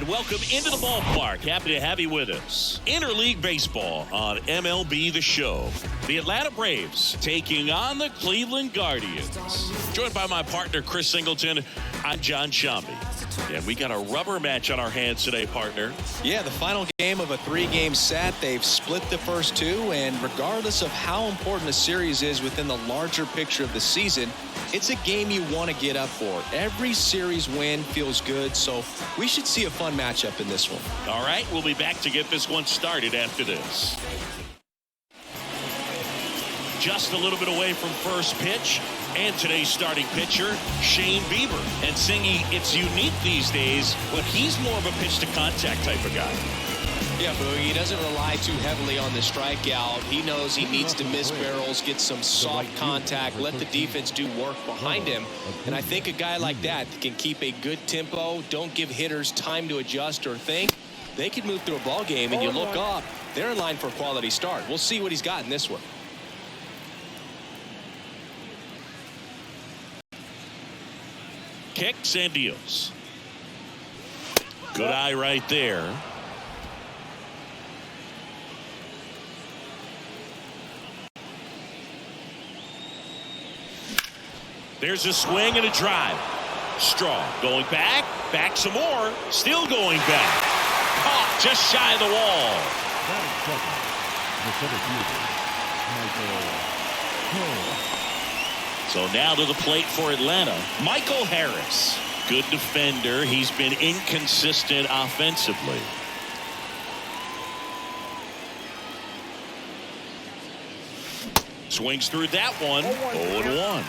and welcome into the ballpark. Happy to have you with us. Interleague Baseball on MLB The Show. The Atlanta Braves taking on the Cleveland Guardians. Joined by my partner, Chris Singleton. I'm John Shambi. And we got a rubber match on our hands today, partner. Yeah, the final game of a three-game set. They've split the first two, and regardless of how important a series is within the larger picture of the season, it's a game you want to get up for. Every series win feels good, so we should see a fun matchup in this one. All right, we'll be back to get this one started after this. Just a little bit away from first pitch, and today's starting pitcher, Shane Bieber. And Singy, it's unique these days, but he's more of a pitch-to-contact type of guy. Yeah, Boogie, he doesn't rely too heavily on the strikeout. He knows he needs to miss barrels, get some soft contact, let the defense do work behind him. And I think a guy like that can keep a good tempo, don't give hitters time to adjust or think. They can move through a ball game, and you look up, they're in line for a quality start. We'll see what he's got in this one. Kicks and deals. Good eye right there. There's a swing and a drive. Straw going back, back some more, still going back. Caught just shy of the wall. So now to the plate for Atlanta, Michael Harris. Good defender. He's been inconsistent offensively. Swings through that one. 0-1.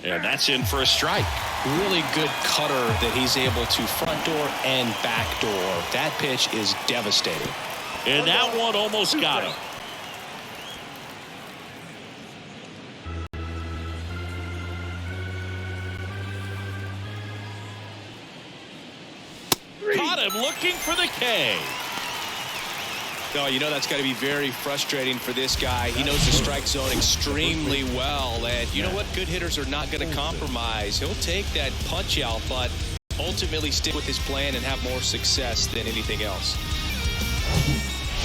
And that's in for a strike. Really good cutter that he's able to front door and back door. That pitch is devastating. And that one almost got him. Caught him looking for the K. No, you know that's got to be very frustrating for this guy. He knows the strike zone extremely well. And you know what? Good hitters are not going to compromise. He'll take that punch out, but ultimately stick with his plan and have more success than anything else.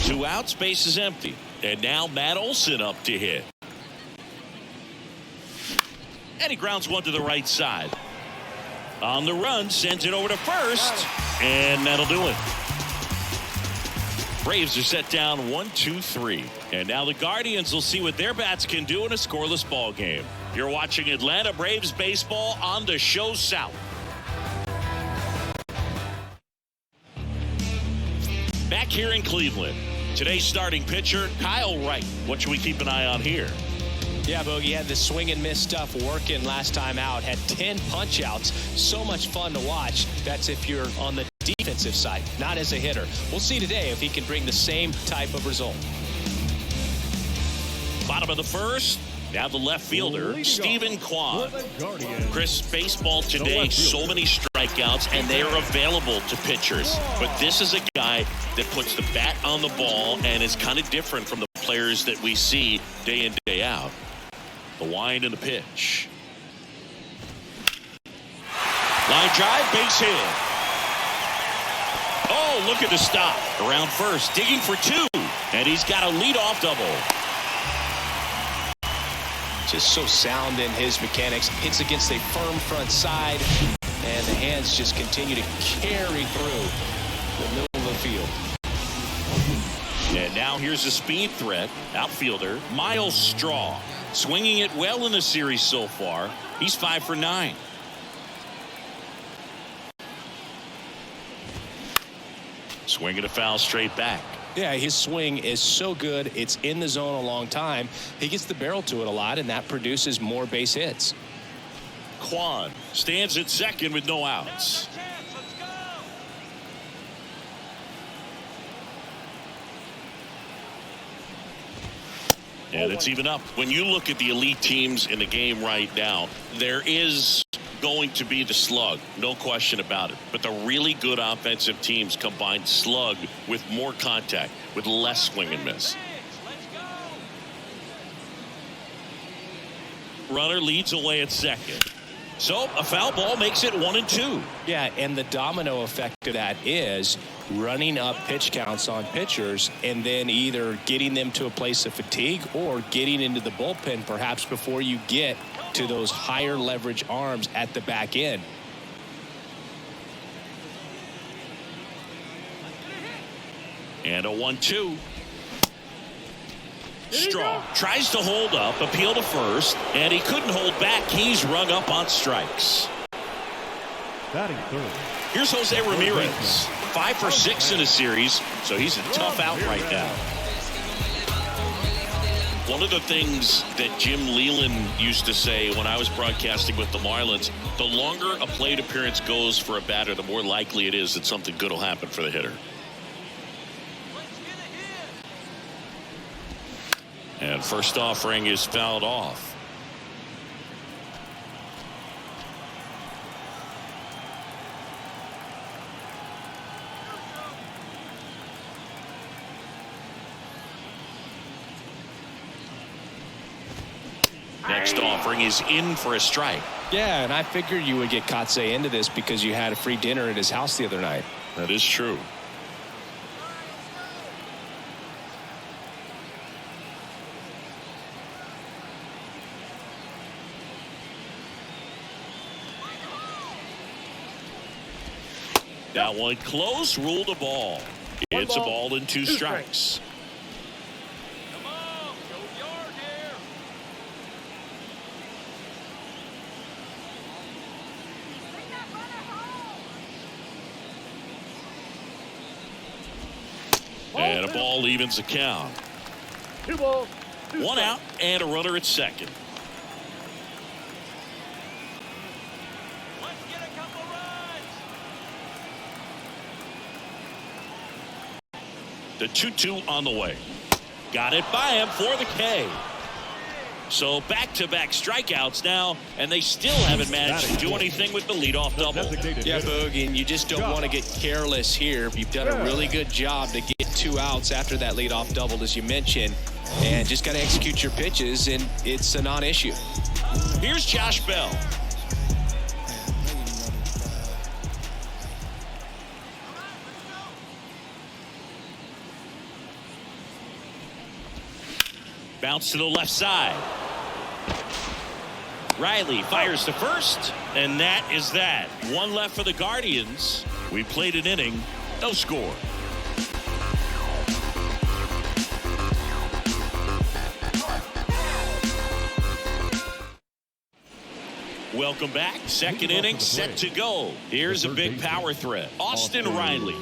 2 outs, base is empty. And now Matt Olson up to hit. And he grounds one to the right side. On the run, sends it over to first. And that'll do it. Braves are set down 1-2-3. And now the Guardians will see what their bats can do in a scoreless ball game. You're watching Atlanta Braves baseball on the Show South. Back here in Cleveland, today's starting pitcher, Kyle Wright. What should we keep an eye on here? Yeah, Bogey had the swing and miss stuff working last time out. Had 10 punch outs. So much fun to watch. That's if you're on the defensive side, not as a hitter. We'll see today if he can bring the same type of result. Bottom of the first. Now the left fielder, Stephen Kwan. Chris, baseball today, so many strikeouts, and they are available to pitchers. But this is a guy that puts the bat on the ball and is kind of different from the players that we see day in, day out. The wind and the pitch. Line drive, base hit. Oh, look at the stop. Around first, digging for 2. And he's got a leadoff double. Just so sound in his mechanics. Hits against a firm front side, and the hands just continue to carry through the middle of the field. And now here's a speed threat. Outfielder Miles Straw, swinging it well in the series so far. He's 5 for 9. Swinging a foul straight back. Yeah, his swing is so good. It's in the zone a long time. He gets the barrel to it a lot, and that produces more base hits. Kwan stands at second with no outs. And it's even up. When you look at the elite teams in the game right now, there is going to be the slug, no question about it. But the really good offensive teams combine slug with more contact, with less swing and miss. Runner leads away at second. So a foul ball makes it 1-2. Yeah, and the domino effect of that is running up pitch counts on pitchers and then either getting them to a place of fatigue or getting into the bullpen perhaps before you get to those higher leverage arms at the back end. And a 1-2. Strong tries to hold up, appeal to first, and he couldn't hold back. He's rung up on strikes. Batting third. Here's Jose Ramirez, 5 for 6 in a series, so he's a tough out right now. One of the things that Jim Leland used to say when I was broadcasting with the Marlins, the longer a plate appearance goes for a batter, the more likely it is that something good will happen for the hitter. And first offering is fouled off. Next offering is in for a strike. Yeah, and I figured you would get Kotsay into this because you had a free dinner at his house the other night. That is true. That one close, ruled a ball. It's a ball and 2 strikes. Come on, go yard here. And a ball evens the count. 2 balls. 1 out and a runner at second. Let's get a couple runs. The 2-2 on the way. Got it by him for the K. So back-to-back strikeouts now, and they still haven't managed to do anything with the leadoff double. Yeah, Boog, and you just don't want to get careless here. You've done a really good job to get 2 outs after that leadoff double, as you mentioned, and just got to execute your pitches, and it's a non-issue. Here's Josh Bell. Bounce to the left side. Riley fires to first, and that is that. 1 left for the Guardians. We played an inning, no score. Welcome back. Second inning set to go. Here's a big power threat. Austin Riley.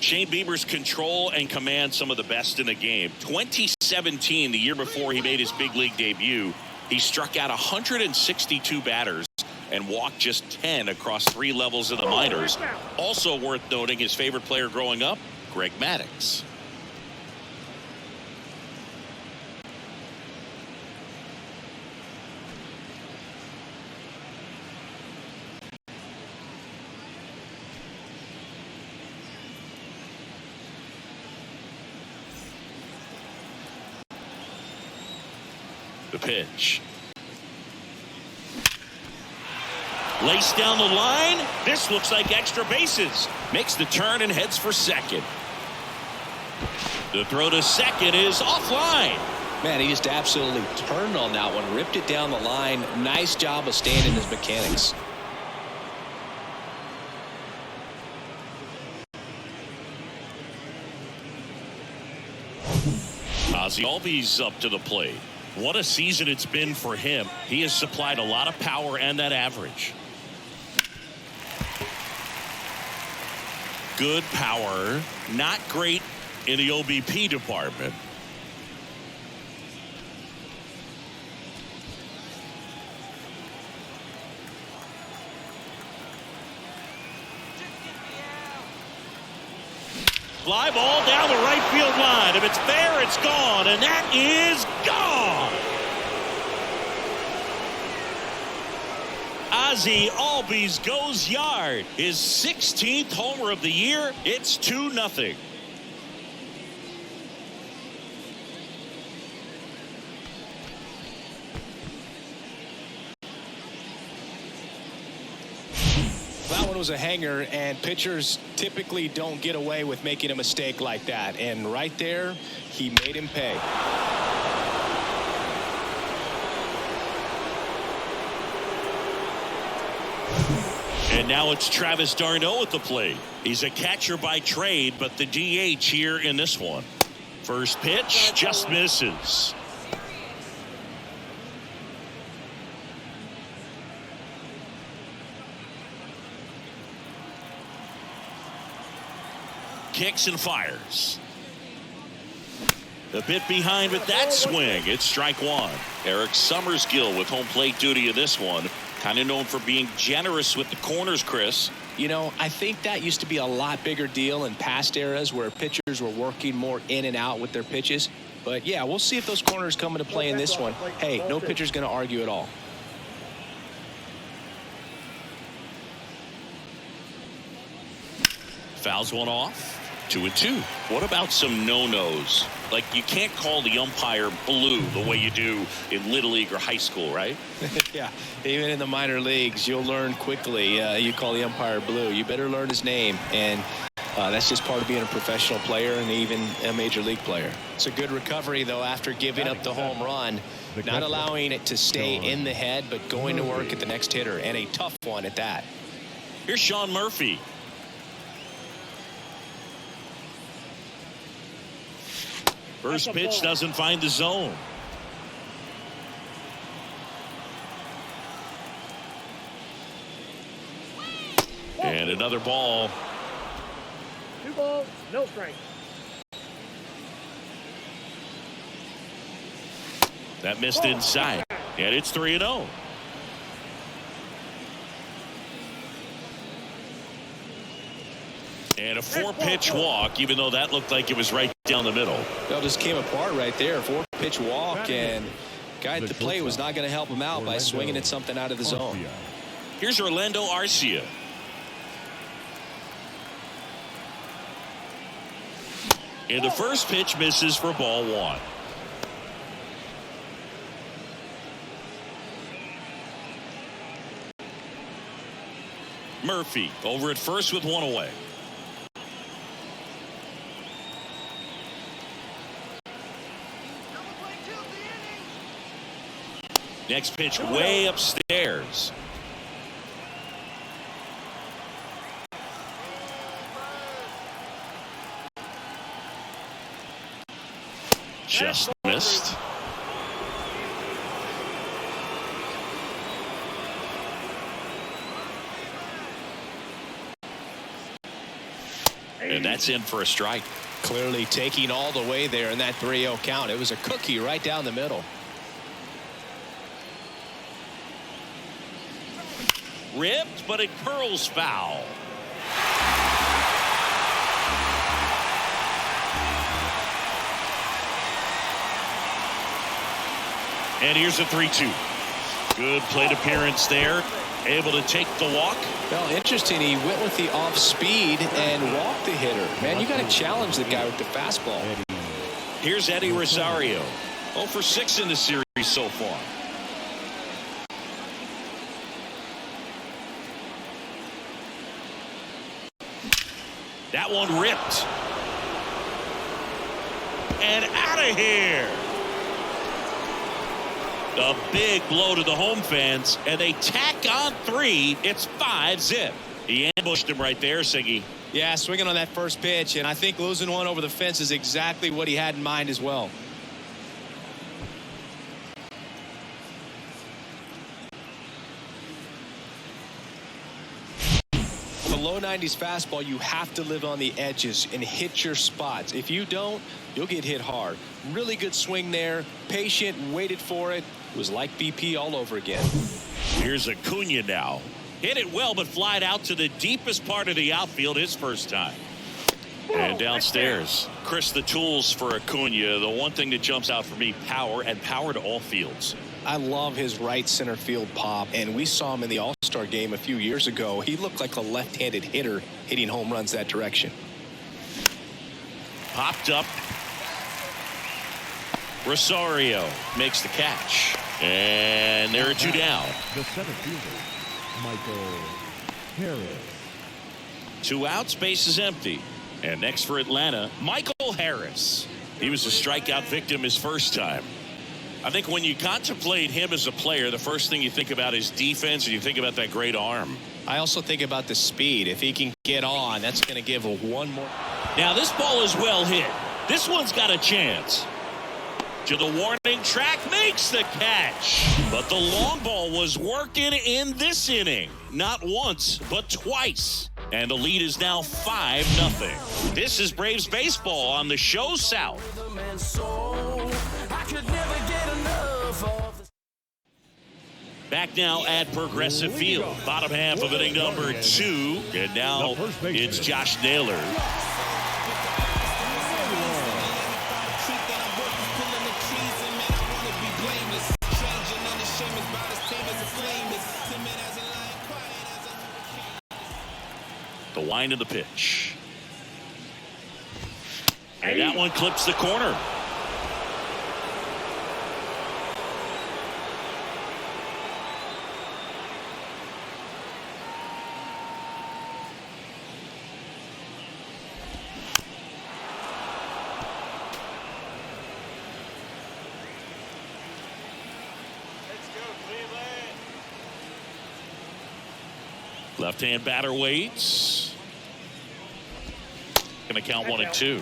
Shane Bieber's control and command some of the best in the game. 2017, the year before he made his big league debut, he struck out 162 batters and walked just 10 across 3 levels of the minors. Also worth noting, his favorite player growing up, Greg Maddux. The pitch. Laced down the line. This looks like extra bases. Makes the turn and heads for second. The throw to second is offline. Man, he just absolutely turned on that one, ripped it down the line. Nice job of staying in his mechanics. Ozzie Albies up to the plate. What a season it's been for him. He has supplied a lot of power and that average. Good power, not great in the OBP department. Fly ball down the right field line. If it's fair, it's gone, and that is gone. Ozzie Albies goes yard. His 16th homer of the year. It's 2-0. was a hanger, and pitchers typically don't get away with making a mistake like that. And right there, he made him pay. And now it's Travis d'Arnaud at the plate. He's a catcher by trade, but the DH here in this one. First pitch just misses. Kicks and fires. A bit behind with that swing. It's strike one. Eric Summersgill with home plate duty of this one. Kind of known for being generous with the corners, Chris. You know, I think that used to be a lot bigger deal in past eras where pitchers were working more in and out with their pitches. But yeah, we'll see if those corners come into play in this one. Hey, no pitcher's going to argue at all. Fouls one off. 2-2. What about some no-nos? Like, you can't call the umpire blue the way you do in Little League or high school, right? Yeah, even in the minor leagues, you'll learn quickly. You call the umpire blue. You better learn his name. And that's just part of being a professional player and even a major league player. It's a good recovery, though, after giving up the home run. Not allowing it to stay in the head, but going to work at the next hitter. And a tough one at that. Here's Sean Murphy. First pitch doesn't find the zone. And another ball. 2 balls, no strikes. That missed inside. And it's 3-0. And a 4-pitch walk, even though that looked like it was right down the middle. That just came apart right there. 4-pitch walk, and guy at the plate was not going to help him out by swinging at something out of the zone. Here's Orlando Arcia. And the first pitch misses for ball one. Murphy over at first with one away. Next pitch way upstairs. Just missed. And that's in for a strike. Clearly taking all the way there in that 3-0 count. It was a cookie right down the middle. Ripped, but it curls foul. And here's a 3-2. Good plate appearance there. Able to take the walk. Well, interesting. He went with the off speed and walked the hitter. Man, you got to challenge the guy with the fastball. Here's Eddie Rosario. 0 for 6 in the series so far. That one ripped. And out of here. A big blow to the home fans, and they tack on 3. It's 5-zip. He ambushed him right there, Siggy. Yeah, swinging on that first pitch, and I think losing one over the fence is exactly what he had in mind as well. The low 90s fastball, you have to live on the edges and hit your spots. If you don't, you'll get hit hard. Really good swing there. Patient, waited for it. It was like BP all over again. Here's Acuna now. Hit it well, but flied out to the deepest part of the outfield his first time. And downstairs. Chris, the tools for Acuna. The one thing that jumps out for me, power, and power to all fields. I love his right center field pop, and we saw him in the All-Star game a few years ago. He looked like a left-handed hitter hitting home runs that direction. Popped up. Rosario makes the catch. And there are 2 down. The center fielder, Michael Harris. 2 outs, base is empty. And next for Atlanta, Michael Harris. He was a strikeout victim his first time. I think when you contemplate him as a player, the first thing you think about is defense, and you think about that great arm. I also think about the speed. If he can get on, that's going to give one more. Now this ball is well hit. This one's got a chance. To the warning track, makes the catch. But the long ball was working in this inning. Not once, but twice. And the lead is now 5-0. This is Braves baseball on the show South. Back now at Progressive Field. Bottom half of inning number 2. And now it's Josh Naylor. The wind of the pitch. And that one clips the corner. Left-hand batter waits. Going to count 1 and 2.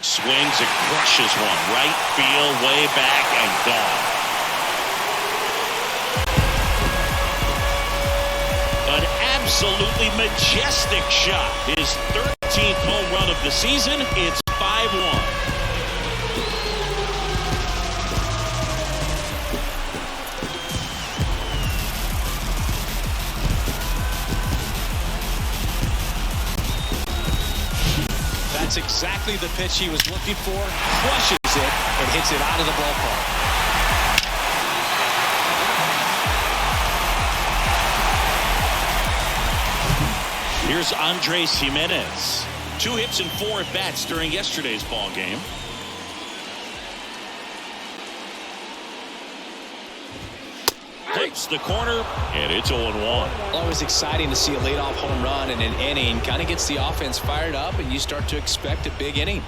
Swings and crushes one. Right field, way back and gone. An absolutely majestic shot. His 13th home run of the season. It's 5-1. That's exactly the pitch he was looking for. Crushes it and hits it out of the ballpark. Here's Andres Jimenez. 2 hits and 4 at-bats during yesterday's ball game. Hits the corner, and it's 0-1. Always exciting to see a leadoff home run in an inning. Kind of gets the offense fired up, and you start to expect a big inning.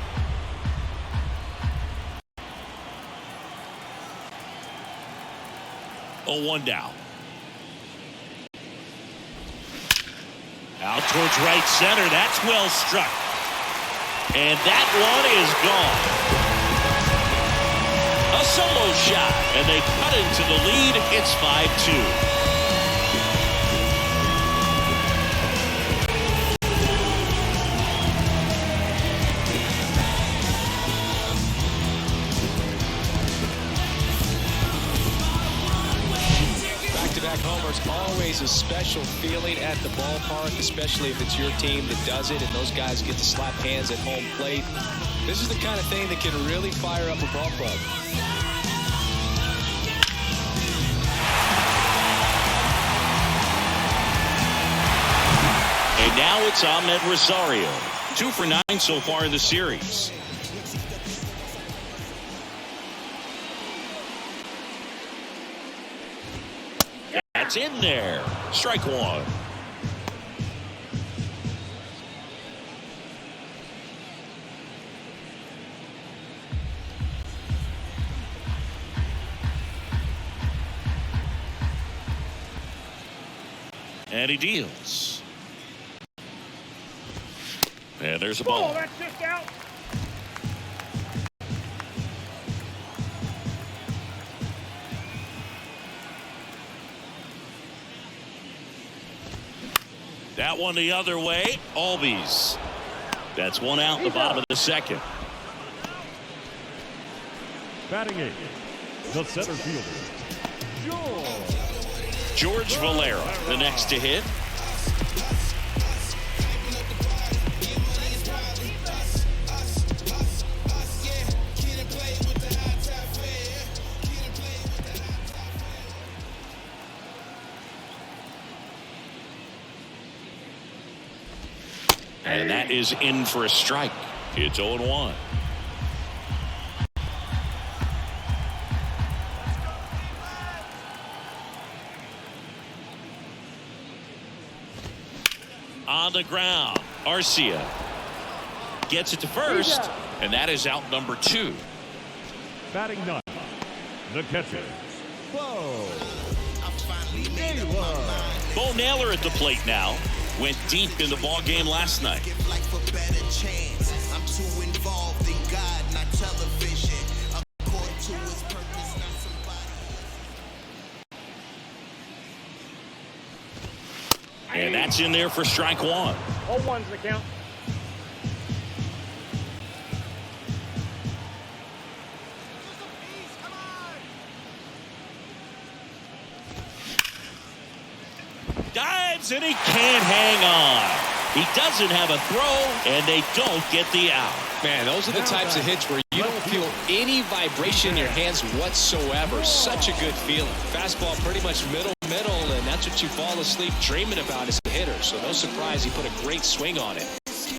One down. Out towards right center. That's well struck. And that one is gone. A solo shot, and they cut into the lead. It's 5-2. Back-to-back homers, always a special feeling at the ballpark, especially if it's your team that does it and those guys get to slap hands at home plate. This is the kind of thing that can really fire up a ball club. And now it's Ahmed Rosario. 2 for 9 so far in the series. That's in there. Strike 1. And he deals. And there's a ball. Oh, that's just out. That one the other way. Albies. That's 1 out in the bottom of the second. Batting 8, the center fielder, George Valera, the next to hit. And that is in for a strike. It's 0-1. on the ground. Arcia gets it to first, and that is out number 2. Batting 9, the catcher, Bo Naylor at the plate now. Went deep in the ball game last night. And that's in there for strike 1. All ones the count. Dives and he can't hang on. He doesn't have a throw, and they don't get the out. Man, those are the types of hits where you don't feel any vibration in your hands whatsoever. Such a good feeling. Fastball pretty much middle, and that's what you fall asleep dreaming about as a hitter. So no surprise he put a great swing on it.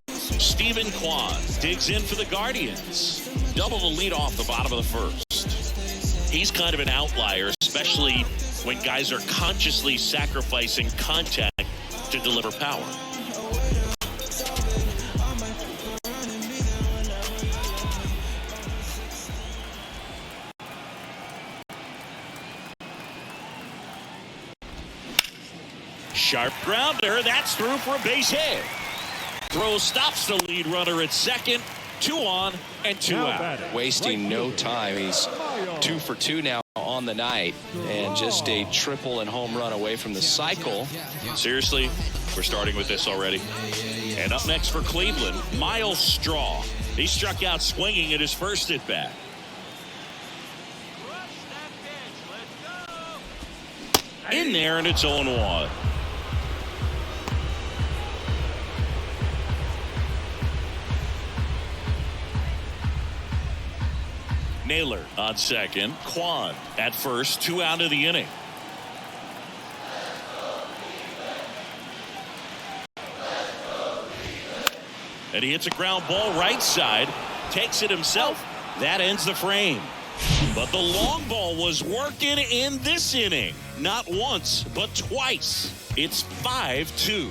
Stephen Kwan digs in for the Guardians. Double the lead off the bottom of the first. He's kind of an outlier, especially when guys are consciously sacrificing contact to deliver power. Sharp grounder, that's through for a base hit. Throw stops the lead runner at second. 2 on and 2 out. Wasting no time. He's 2 for 2 now on the night, and just a triple and home run away from the cycle. Seriously, we're starting with this already. And up next for Cleveland, Miles Straw. He struck out swinging at his first at bat. In there, and it's 0-1. Naylor on second. Kwan at first. 2 out of the inning. And he hits a ground ball right side. Takes it himself. That ends the frame. But the long ball was working in this inning. Not once, but twice. It's 5-2.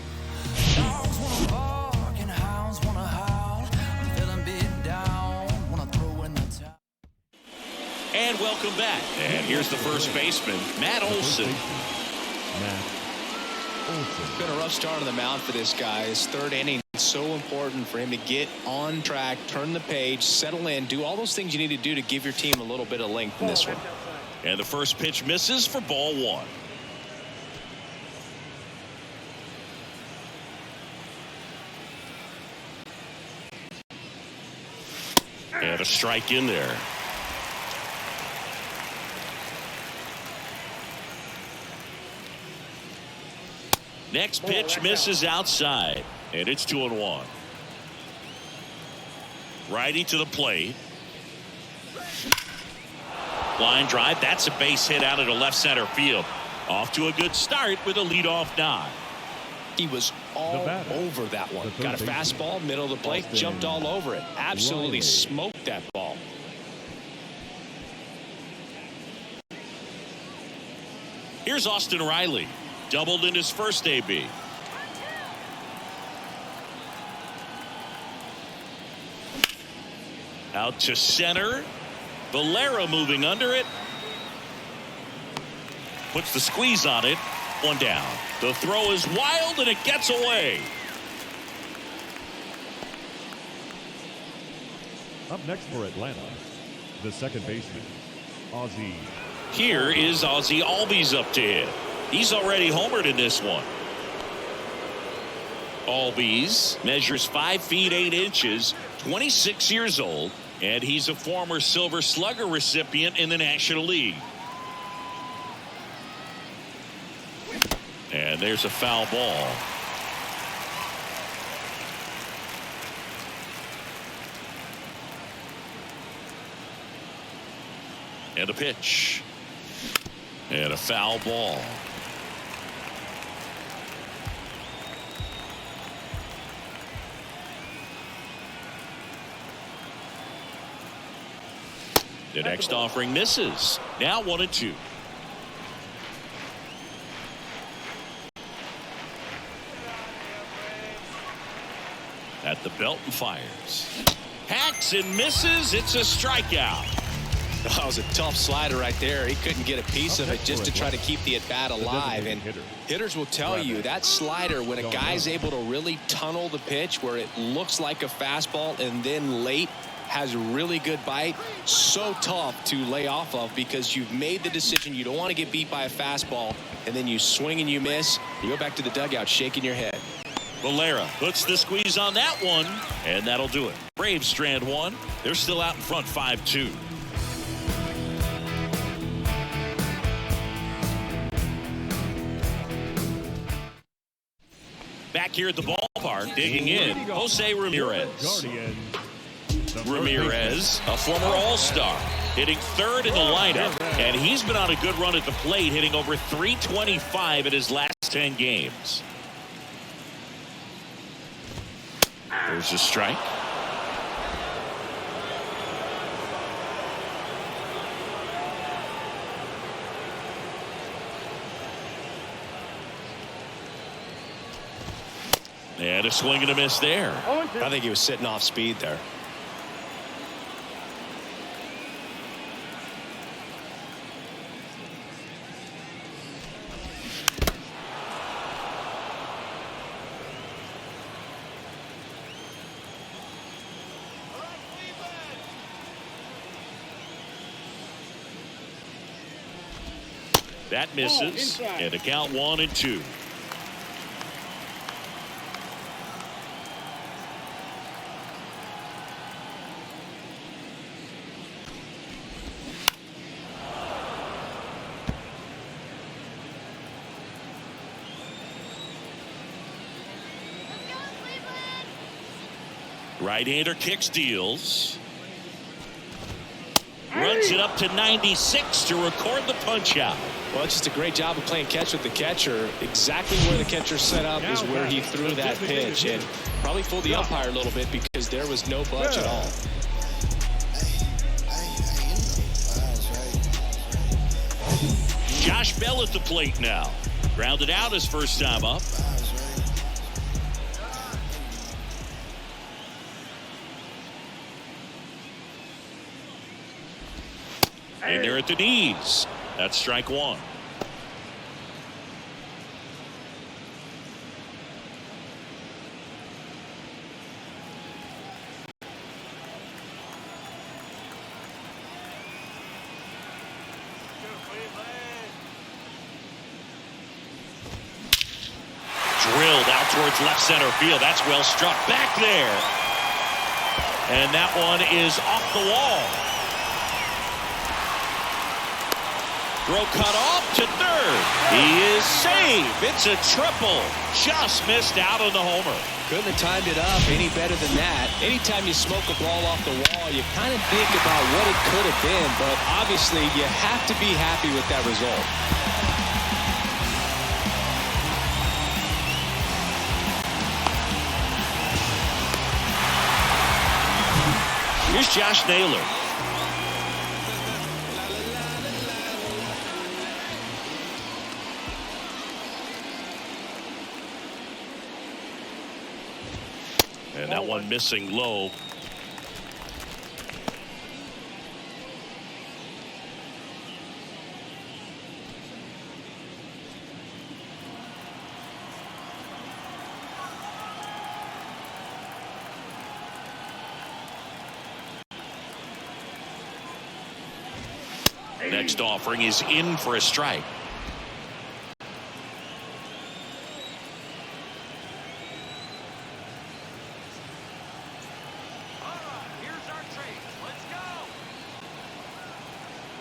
And welcome back. And here's the first baseman, Matt Olson. It's been a rough start on the mound for this guy. His third inning is so important for him to get on track, turn the page, settle in, do all those things you need to do to give your team a little bit of length in this one. And the first pitch misses for ball 1. And a strike in there. Next pitch misses outside, and it's 2-1. Righty to the plate. Line drive. That's a base hit out of the left center field. Off to a good start with a leadoff nod. He was all over that one. Got a fastball, middle of the plate, jumped all over it. Absolutely smoked that ball. Here's Austin Riley. Doubled in his first AB. Out to center. Valera moving under it. Puts the squeeze on it. 1 down. The throw is wild and it gets away. Up next for Atlanta, the second baseman, Ozzie. Here is Ozzie Albies up to hit. He's already homered in this one. Albies measures 5 feet 8 inches, 26 years old, and he's a former Silver Slugger recipient in the National League. And there's a foul ball. And a pitch. And a foul ball. The next offering misses. Now 1-2. At the belt and fires. Hacks and misses. It's a strikeout. That was a tough slider right there. He couldn't get a piece of it just to try to keep the at-bat alive. And hitters will tell you that slider, when a guy's able to really tunnel the pitch where it looks like a fastball and then late has really good bite, so tough to lay off of because you've made the decision you don't want to get beat by a fastball, and then you swing and you miss. You go back to the dugout shaking your head. Valera puts the squeeze on that one, and that'll do it. Braves strand one. They're still out in front 5-2. Back here at the ballpark, digging in, Jose Ramirez. Ramirez, a former All-Star, hitting third in the lineup, and he's been on a good run at the plate, hitting over .325 in his last 10 games. There's a strike. And a swing and a miss there. I think he was sitting off speed there. That misses, and a count 1-2. Right-hander kicks, deals. Runs it up to 96 to record the punch out. Well, it's just a great job of playing catch with the catcher. Exactly where the catcher set up is where he threw that pitch, and probably fooled the umpire a little bit because there was no budge at all. Josh Bell at the plate now. Grounded out his first time up. And they're at the knees. That's strike one. Drilled out towards left center field. That's well struck. Back there. And that one is off the wall. Throw cut off to third. He is safe. It's a triple. Just missed out on the homer. Couldn't have timed it up any better than that. Anytime you smoke a ball off the wall, you kind of think about what it could have been, but obviously you have to be happy with that result. Here's Josh Naylor. And that one missing low. Next offering is in for a strike.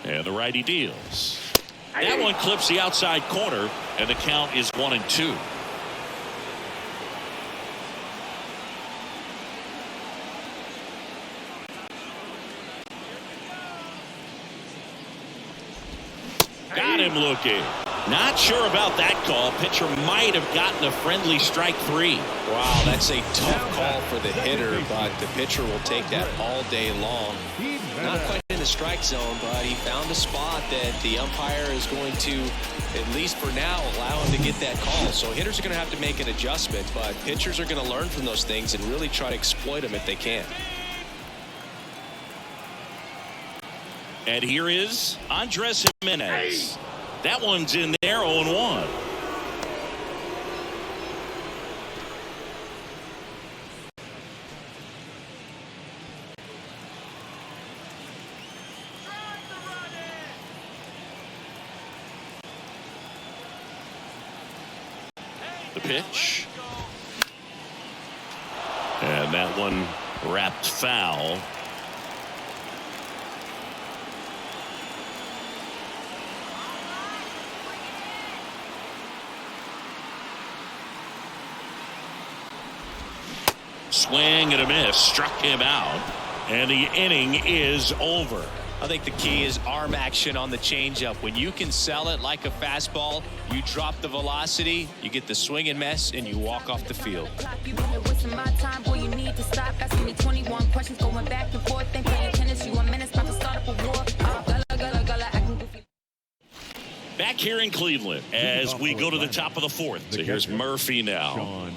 And the righty deals. That one clips the outside corner, and the count is 1-2. Got him looking. Not sure about that call. Pitcher might have gotten a friendly strike three. Wow, that's a tough call for the hitter, but the pitcher will take that all day long. Not quite in the strike zone, but he found a spot that the umpire is going to, at least for now, allow him to get that call. So hitters are going to have to make an adjustment, but pitchers are going to learn from those things and really try to exploit them if they can. And here is Andres Jimenez. That one's in there, 0-1. The pitch. And that one wrapped foul. Swing and a miss, struck him out, and the inning is over. I think the key is arm action on the changeup. When you can sell it like a fastball, you drop the velocity, you get the swing and miss, and you walk off the field. Back here in Cleveland as we go to the top of the fourth. So here's Murphy now.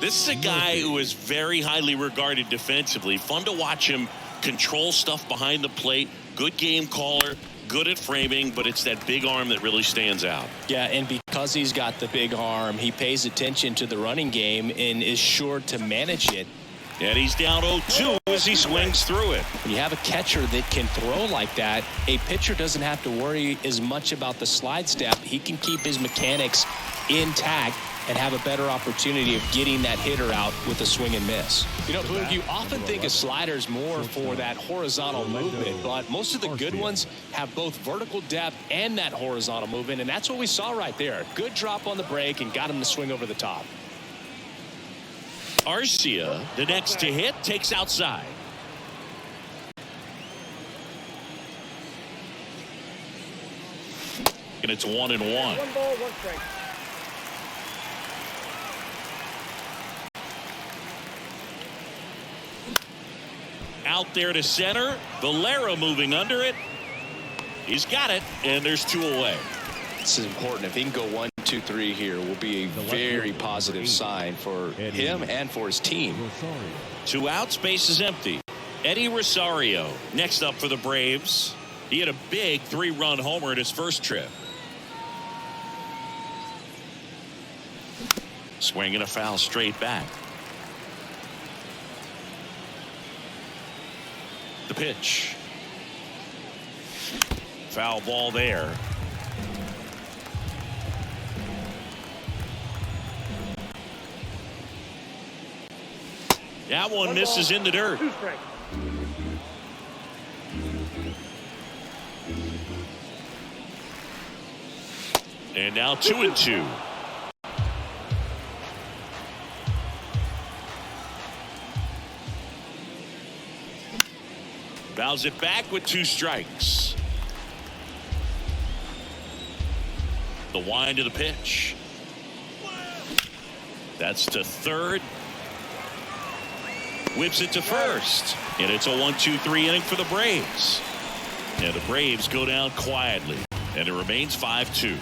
This is a guy who is very highly regarded defensively. Fun to watch him control stuff behind the plate. Good game caller, good at framing, but it's that big arm that really stands out. Yeah, and because he's got the big arm, he pays attention to the running game and is sure to manage it. And he's down 0-2 as he swings through it. When you have a catcher that can throw like that, a pitcher doesn't have to worry as much about the slide step. He can keep his mechanics intact and have a better opportunity of getting that hitter out with a swing and miss. You know, Boog, you often think of sliders more for that horizontal movement, but most of the good ones have both vertical depth and that horizontal movement, and that's what we saw right there. Good drop on the break and got him to swing over the top. Arcia, the next to hit, takes outside. And it's 1-1. 1 ball, 1 strike. Out there to center. Valera moving under it. He's got it, and there's 2 away. This is important. If he can go 1, 2, 3 here, will be a very positive sign for him and for his team. 2 outs, base is empty. Eddie Rosario next up for the Braves. He had a big 3-run homer in his first trip. Swinging a foul straight back. The pitch. Foul ball there. That one misses in the dirt. 2 strikes. And now 2-2. Fouls it back with 2 strikes. The wind of the pitch. That's to third. Whips it to first. And it's a 1-2-3 inning for the Braves. And the Braves go down quietly. And it remains 5-2.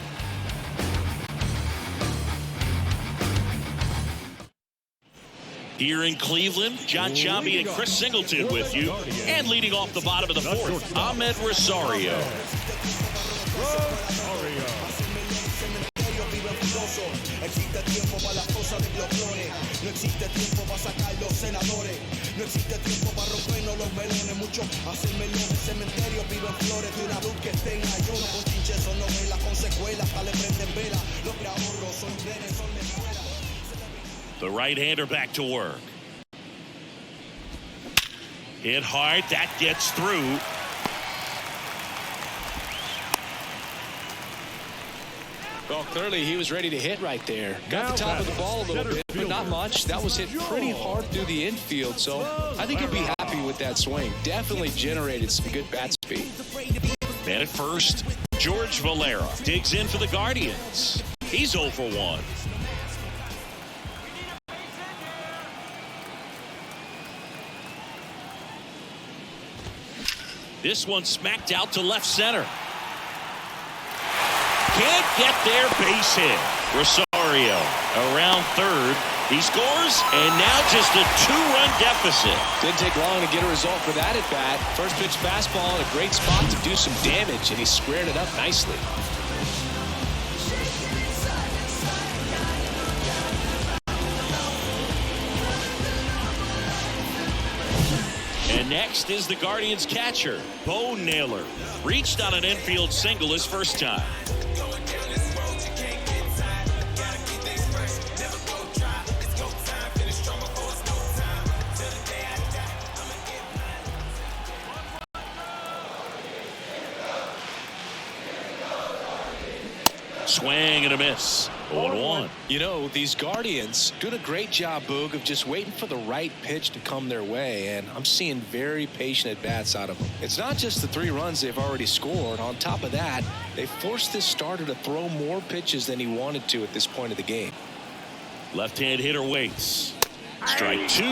Here in Cleveland, John Chambi and Chris Singleton with you. And leading off the bottom of the fourth, Ahmed Rosario. The right-hander back to work. Hit hard. That gets through. Well, clearly he was ready to hit right there. Got the top of the ball a little bit, but not much. That was hit pretty hard through the infield, so I think he'll be happy with that swing. Definitely generated some good bat speed. Man at first, George Valera digs in for the Guardians. He's 0 for 1. This one smacked out to left center. Can't get there, base hit. Rosario around third. He scores, and now just a 2-run deficit. Didn't take long to get a result for that at bat. First pitch fastball in a great spot to do some damage, and he squared it up nicely. And next is the Guardians catcher, Bo Naylor. Reached on an infield single his first time. Swing and a miss. 0-1. You know, these Guardians doing a great job, Boog, of just waiting for the right pitch to come their way, and I'm seeing very patient at-bats out of them. It's not just the 3 runs they've already scored. On top of that, they forced this starter to throw more pitches than he wanted to at this point of the game. Left-hand hitter waits. Strike 2.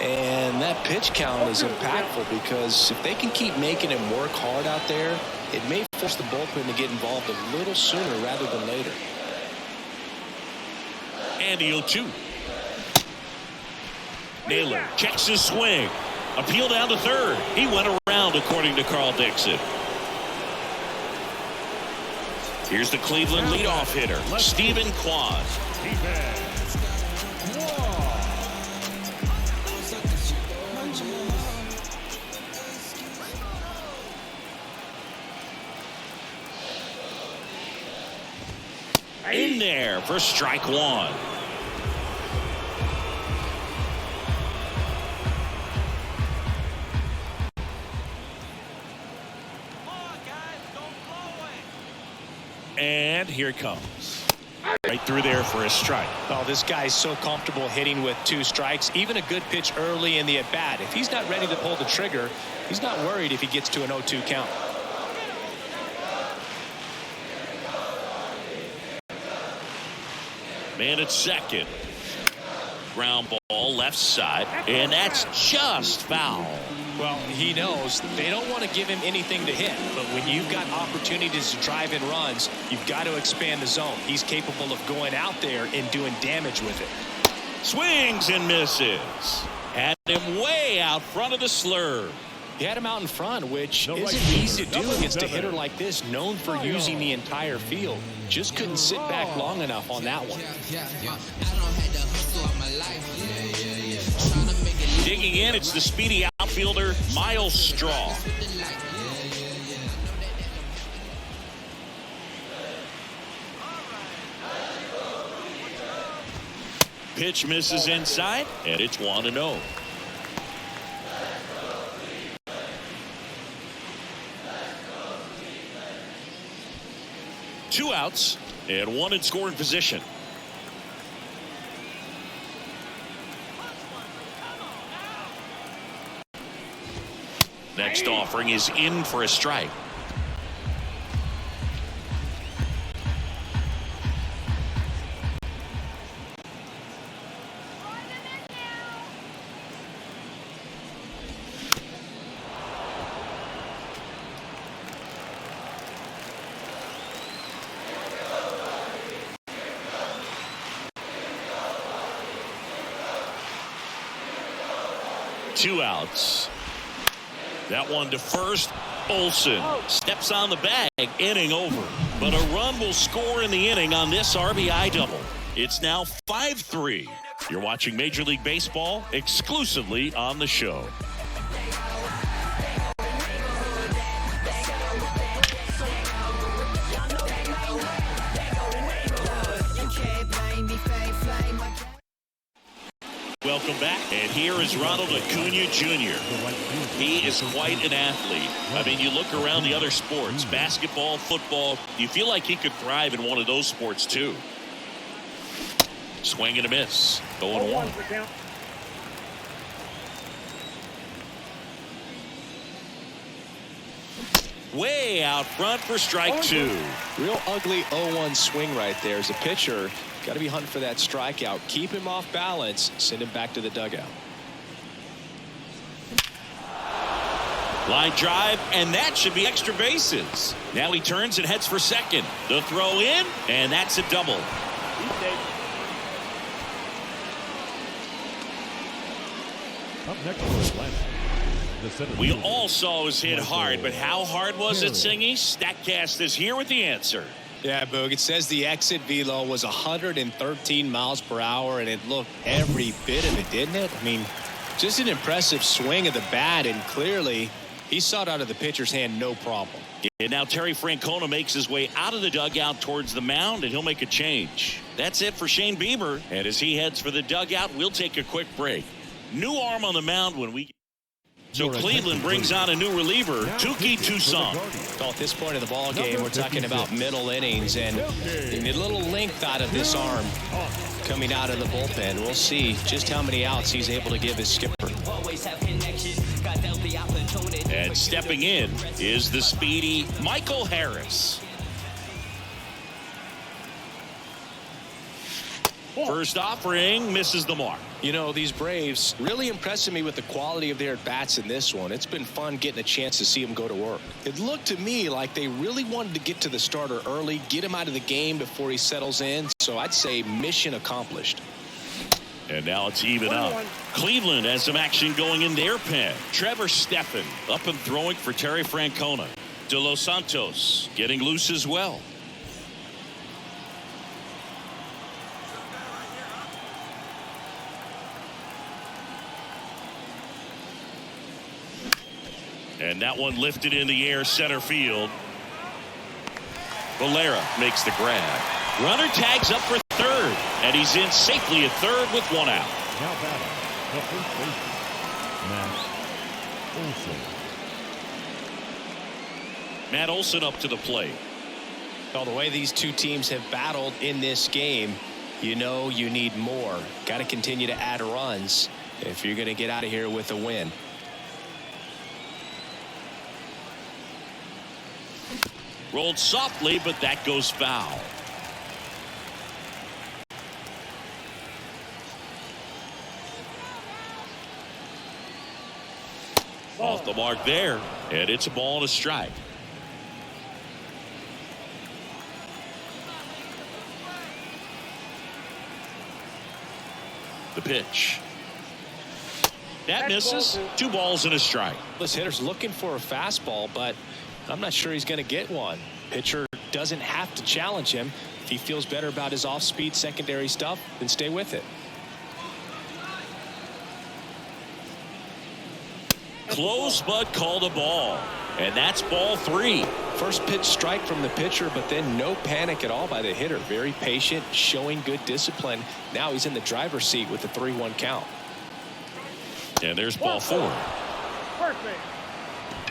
And that pitch count is impactful because if they can keep making him work hard out there, it may force the bullpen to get involved a little sooner rather than later. And the 0-2. Naylor checks his swing. Appeal down to third. He went around, according to Carl Dixon. Here's the Cleveland leadoff hitter, Stephen Kwan. In there for strike 1. And here it comes. Right through there for a strike. Oh, this guy's so comfortable hitting with 2 strikes. Even a good pitch early in the at-bat. If he's not ready to pull the trigger, he's not worried if he gets to an 0-2 count. Man at second. Ground ball left side, and that's just foul. Well, he knows they don't want to give him anything to hit, but when you've got opportunities to drive in runs, you've got to expand the zone. He's capable of going out there and doing damage with it. Swings and misses. Had him way out front of the slurve. He had him out in front, which isn't easy to do against a hitter like this, known for using the entire field. Just couldn't sit back long enough on that one. Digging in, it's the speedy outfielder, Miles Straw. Pitch misses inside, and it's 1-0. Two outs and 1 in scoring position. Next offering is in for a strike. Two outs. That one to first. Olsen steps on the bag. Inning over. But a run will score in the inning on this RBI double. It's now 5-3. You're watching Major League Baseball exclusively on the show. Welcome back. And here is Ronald Acuna Jr. He is quite an athlete. I mean, you look around the other sports, basketball, football, you feel like he could thrive in one of those sports too. Swing and a miss. 0-1. Way out front for strike 2. Real ugly 0-1 swing right there. As a pitcher, got to be hunting for that strikeout. Keep him off balance. Send him back to the dugout. Line drive, and that should be extra bases. Now he turns and heads for second. The throw in, and that's a double. Up next for Atlanta, the center We fielder, all saw his hit hard, but how hard was it, Singy? StatCast is here with the answer. Yeah, Boog, it says the exit velo was 113 miles per hour, and it looked every bit of it, didn't it? I mean, just an impressive swing of the bat, and clearly he saw it out of the pitcher's hand no problem. And now Terry Francona makes his way out of the dugout towards the mound, and he'll make a change. That's it for Shane Bieber, and as he heads for the dugout, we'll take a quick break. New arm on the mound when we... So Cleveland brings on a new reliever, Touki Toussaint. Well, at this point of the ball game, we're talking about middle innings, and you need a little length out of this arm coming out of the bullpen. We'll see just how many outs he's able to give his skipper. And stepping in is the speedy Michael Harris. First offering misses the mark. You know, these Braves really impressing me with the quality of their at-bats in this one. It's been fun getting a chance to see them go to work. It looked to me like they really wanted to get to the starter early, get him out of the game before he settles in. So I'd say mission accomplished. And now it's even up. Cleveland has some action going in their pen. Trevor Stephan up and throwing for Terry Francona. De Los Santos getting loose as well. And that one lifted in the air center field. Valera makes the grab. Runner tags up for third, and he's in safely at third with one out. now batting, the first baseman, Matt Olson. Matt Olson up to the plate. Well, the way these two teams have battled in this game, you know you need more. Got to continue to add runs if you're going to get out of here with a win. Rolled softly, but that goes foul. Off the mark there, and it's a ball and a strike. The pitch. That misses. 2 balls and a strike. This hitter's looking for a fastball, but I'm not sure he's going to get one. Pitcher doesn't have to challenge him. If he feels better about his off-speed secondary stuff, then stay with it. Close, but called a ball. And that's ball 3. First pitch strike from the pitcher, but then no panic at all by the hitter. Very patient, showing good discipline. Now he's in the driver's seat with the 3-1 count. And there's ball 4. Perfect.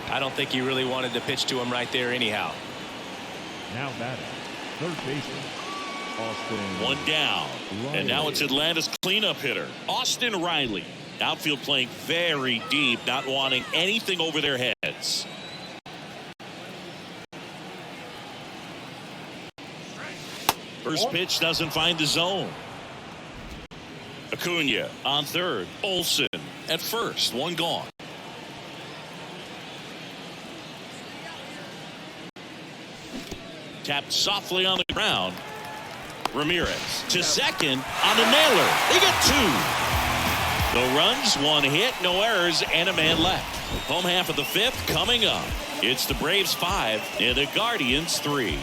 I don't think he really wanted to pitch to him right there anyhow. Now batting, third baseman, Austin. 1 down. And now it's Atlanta's cleanup hitter, Austin Riley. Outfield playing very deep, not wanting anything over their heads. First pitch doesn't find the zone. Acuna on third. Olson at first. 1 gone. Tapped softly on the ground. Ramirez to second on the nailer. They get 2. No runs, 1 hit, no errors, and a man left. Home half of the 5th coming up. It's the Braves 5 and the Guardians 3.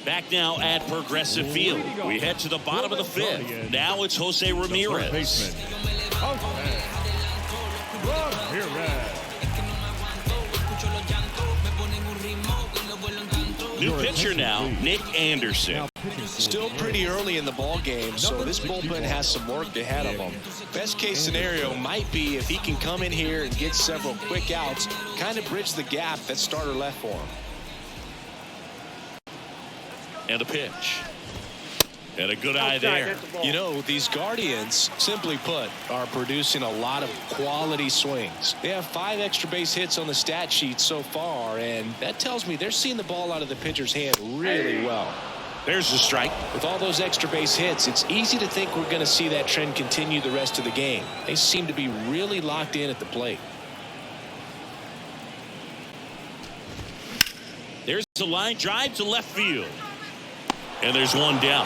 Back now at Progressive Field. We head to the bottom of the 5th. Now it's Jose Ramirez. Baseman, Ramirez. New pitcher now, Nick Anderson. Still pretty early in the ball game, so this bullpen has some work ahead of them. Best case scenario might be if he can come in here and get several quick outs, kind of bridge the gap that starter left for him. And a pitch. And a good eye there. You know, these Guardians, simply put, are producing a lot of quality swings. They have 5 extra base hits on the stat sheet so far, and that tells me they're seeing the ball out of the pitcher's hand really well. There's the strike. With all those extra base hits, it's easy to think we're going to see that trend continue the rest of the game. They seem to be really locked in at the plate. There's the line drive to left field. And there's one down.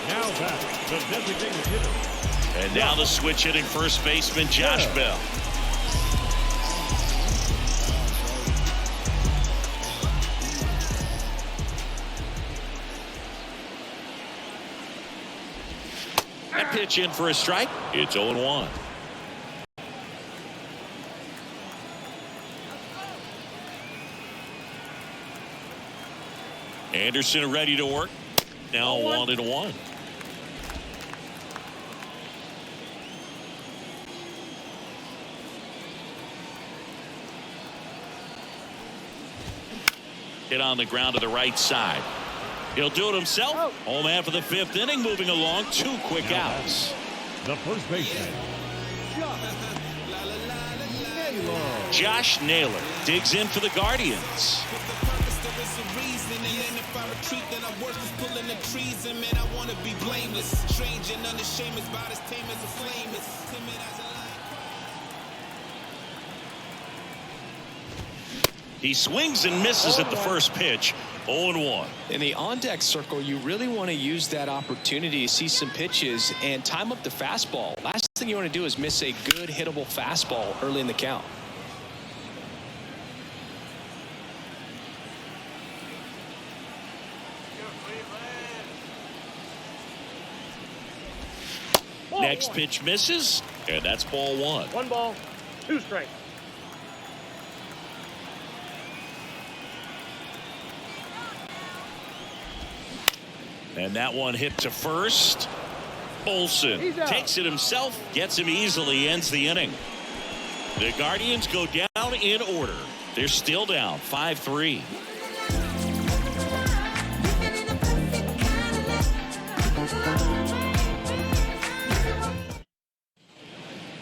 Now back, the designated hitter. And now the switch hitting first baseman Josh Bell. That pitch in for a strike. It's 0-1. Anderson ready to work. Now 1-1. Hit on the ground to the right side. He'll do it himself. Home half of the fifth inning, moving along. 2 quick outs. The first baseman, Josh Naylor digs in for the Guardians. He swings and misses at the first pitch. 0-1. In the on-deck circle, you really want to use that opportunity to see some pitches and time up the fastball. Last thing you want to do is miss a good hittable fastball early in the count. Next pitch misses, and that's ball 1. 1 ball, 2 strikes. And that one hit to first. Olsen takes it himself, gets him easily, ends the inning. The Guardians go down in order. They're still down 5-3.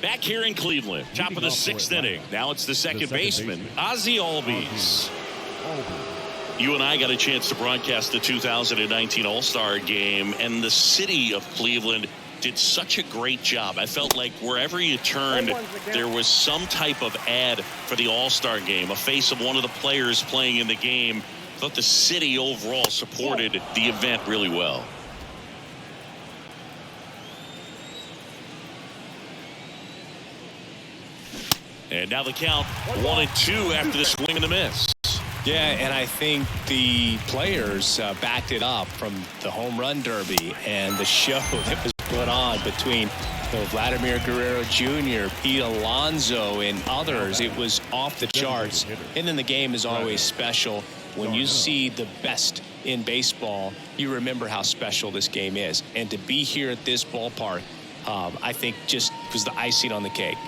Back here in Cleveland, top of the 6th inning. Now it's the second baseman, Ozzie Albies. You and I got a chance to broadcast the 2019 All-Star Game, and the city of Cleveland did such a great job. I felt like wherever you turned, there was some type of ad for the All-Star Game, a face of one of the players playing in the game. I thought the city overall supported the event really well. And now the count 1-2 after the swing and the miss. Yeah, and I think the players backed it up from the home run derby and the show that was put on between Vladimir Guerrero Jr., Pete Alonso, and others. It was off the charts. And then the game is always special. When you see the best in baseball, you remember how special this game is. And to be here at this ballpark, I think just was the icing on the cake.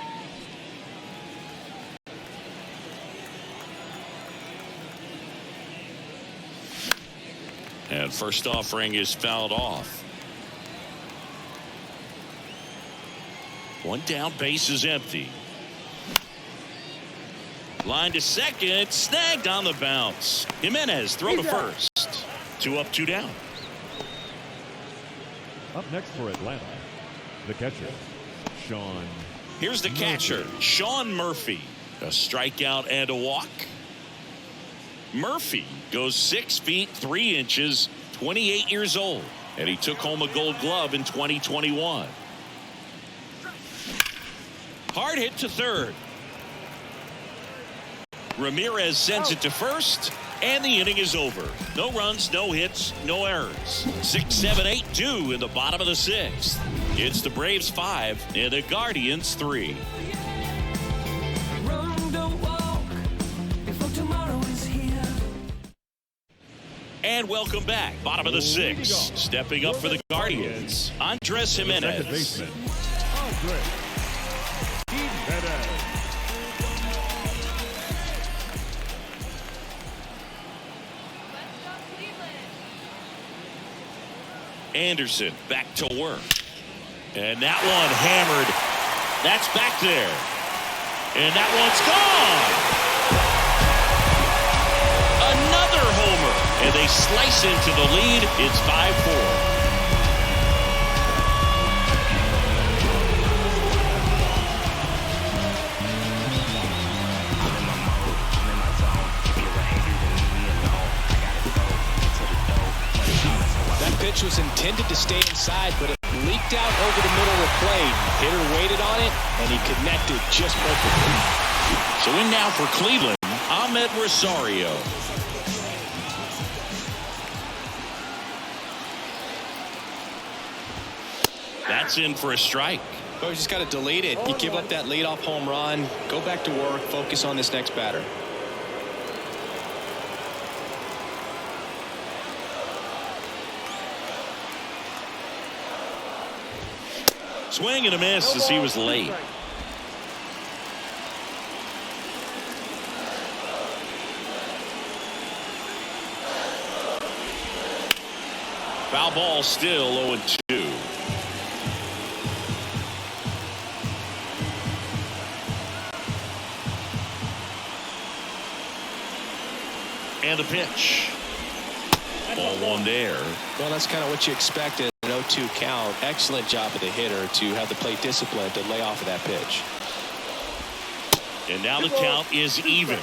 And first offering is fouled off. One down, base is empty. Line to second, snagged on the bounce. Jimenez throw to first. 2 up, 2 down. up next for Atlanta, the catcher, Sean. Here's the catcher, Sean Murphy. A strikeout and a walk. Murphy goes 6 feet 3 inches, 28 years old, and he took home a Gold Glove in 2021. Hard hit to third. Ramirez sends it to first, and the inning is over. No runs, no hits, no errors. 6, 7, 8, 2 in the bottom of the 6th. It's the Braves 5 and the Guardians 3. And welcome back. Bottom of the 6th. Stepping up for the Guardians, Andres Jimenez. Second baseman, Andres Jimenez. Anderson back to work. And that one hammered. That's back there. And that one's gone. they slice into the lead. It's 5-4. Pitch was intended to stay inside, but it leaked out over the middle of the plate. Hitter waited on it, and he connected just perfectly. So in now for Cleveland, Ahmed Rosario. That's in for a strike. But we just got to delete it. You give up that leadoff home run, go back to work, focus on this next batter. Swing and a miss as he was late. Foul ball, still 0-2. And a pitch. Ball one there. Well, that's kind of what you expected. An 0-2 count. Excellent job of the hitter to have the plate discipline to lay off of that pitch. And now the count is even.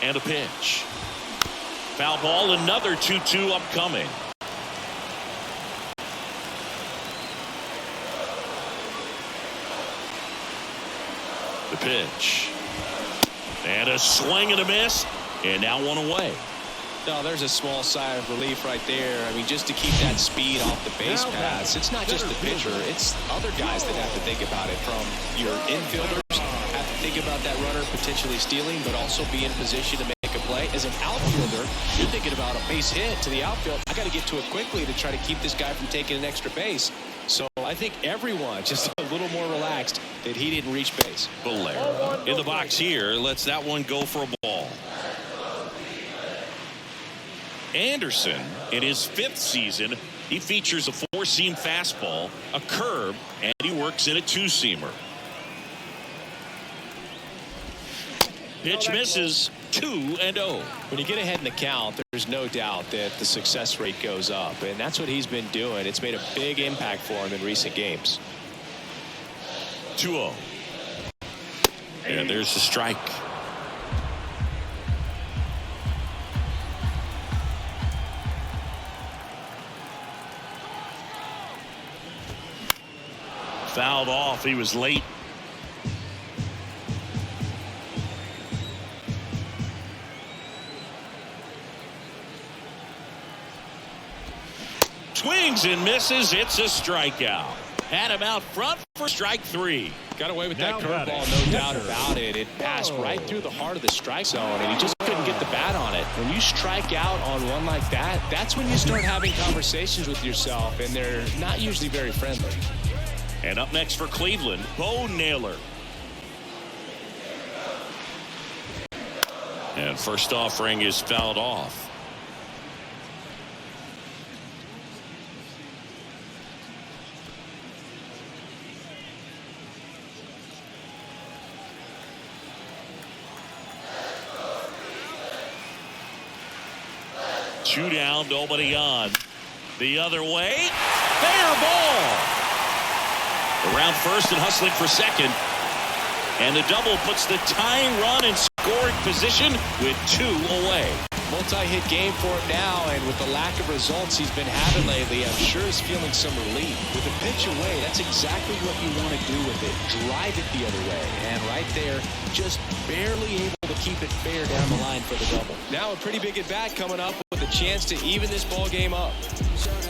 And a pitch. Foul ball, another 2-2 upcoming. The pitch. And a swing and a miss. And now one away. No, there's a small sigh of relief right there. I mean, just to keep that speed off the base paths. It's not just the pitcher. It's other guys that have to think about it. From your infielders have to think about that runner potentially stealing, but also be in position to make a play. As an outfielder, you're thinking about a base hit to the outfield. I got to get to it quickly to try to keep this guy from taking an extra base. So I think everyone just a little more relaxed that he didn't reach base. Valera in the box here lets that one go for a ball. Anderson, in his 5th season, he features a 4-seam fastball, a curve, and he works in a 2-seamer. Pitch misses, 2-0. When you get ahead in the count, there's no doubt that the success rate goes up, and that's what he's been doing. It's made a big impact for him in recent games. 2-0. And there's the strike. Fouled off. He was late. Swings and misses. It's a strikeout. Had him out front for strike 3. Got away with that curveball, no doubt about it. It passed right through the heart of the strike zone, and he just couldn't get the bat on it. When you strike out on one like that, that's when you start having conversations with yourself, and they're not usually very friendly. And up next for Cleveland, Bo Naylor. And first offering is fouled off. Two down, nobody on. The other way. Fair ball. Around first and hustling for second. And the double puts the tying run in scoring position with 2 away. Multi-hit game for him now, and with the lack of results he's been having lately, I'm sure he's feeling some relief. With a pitch away, that's exactly what you want to do with it. Drive it the other way. And right there, just barely able to keep it fair down the line for the double. Now a pretty big at-bat coming up with a chance to even this ball game up.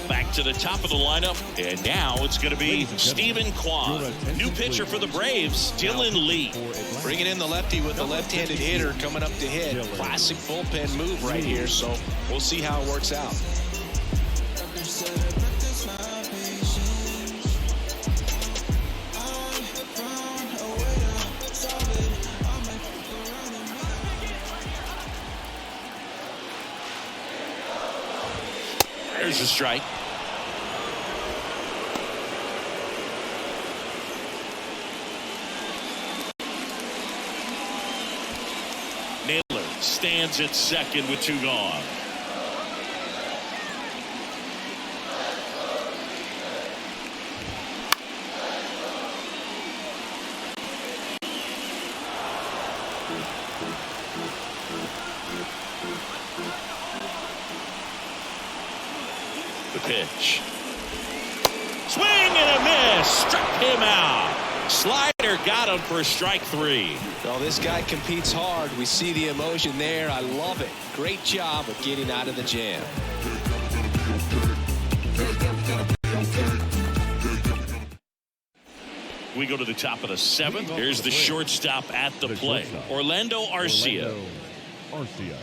Back to the top of the lineup, and now it's going to be Stephen Kwan. New pitcher for the Braves, Dylan Lee. Bringing in the lefty with the left-handed hitter coming up to hit. Classic bullpen move right here, so we'll see how it works out. strike. Naylor stands at second with 2 gone. The pitch. Swing and a miss. Struck him out. Slider got him for strike 3. Well, this guy competes hard. We see the emotion there. I love it. Great job of getting out of the jam. We go to the top of the 7th. Here's the shortstop at the plate. Orlando Arcia. Arcia.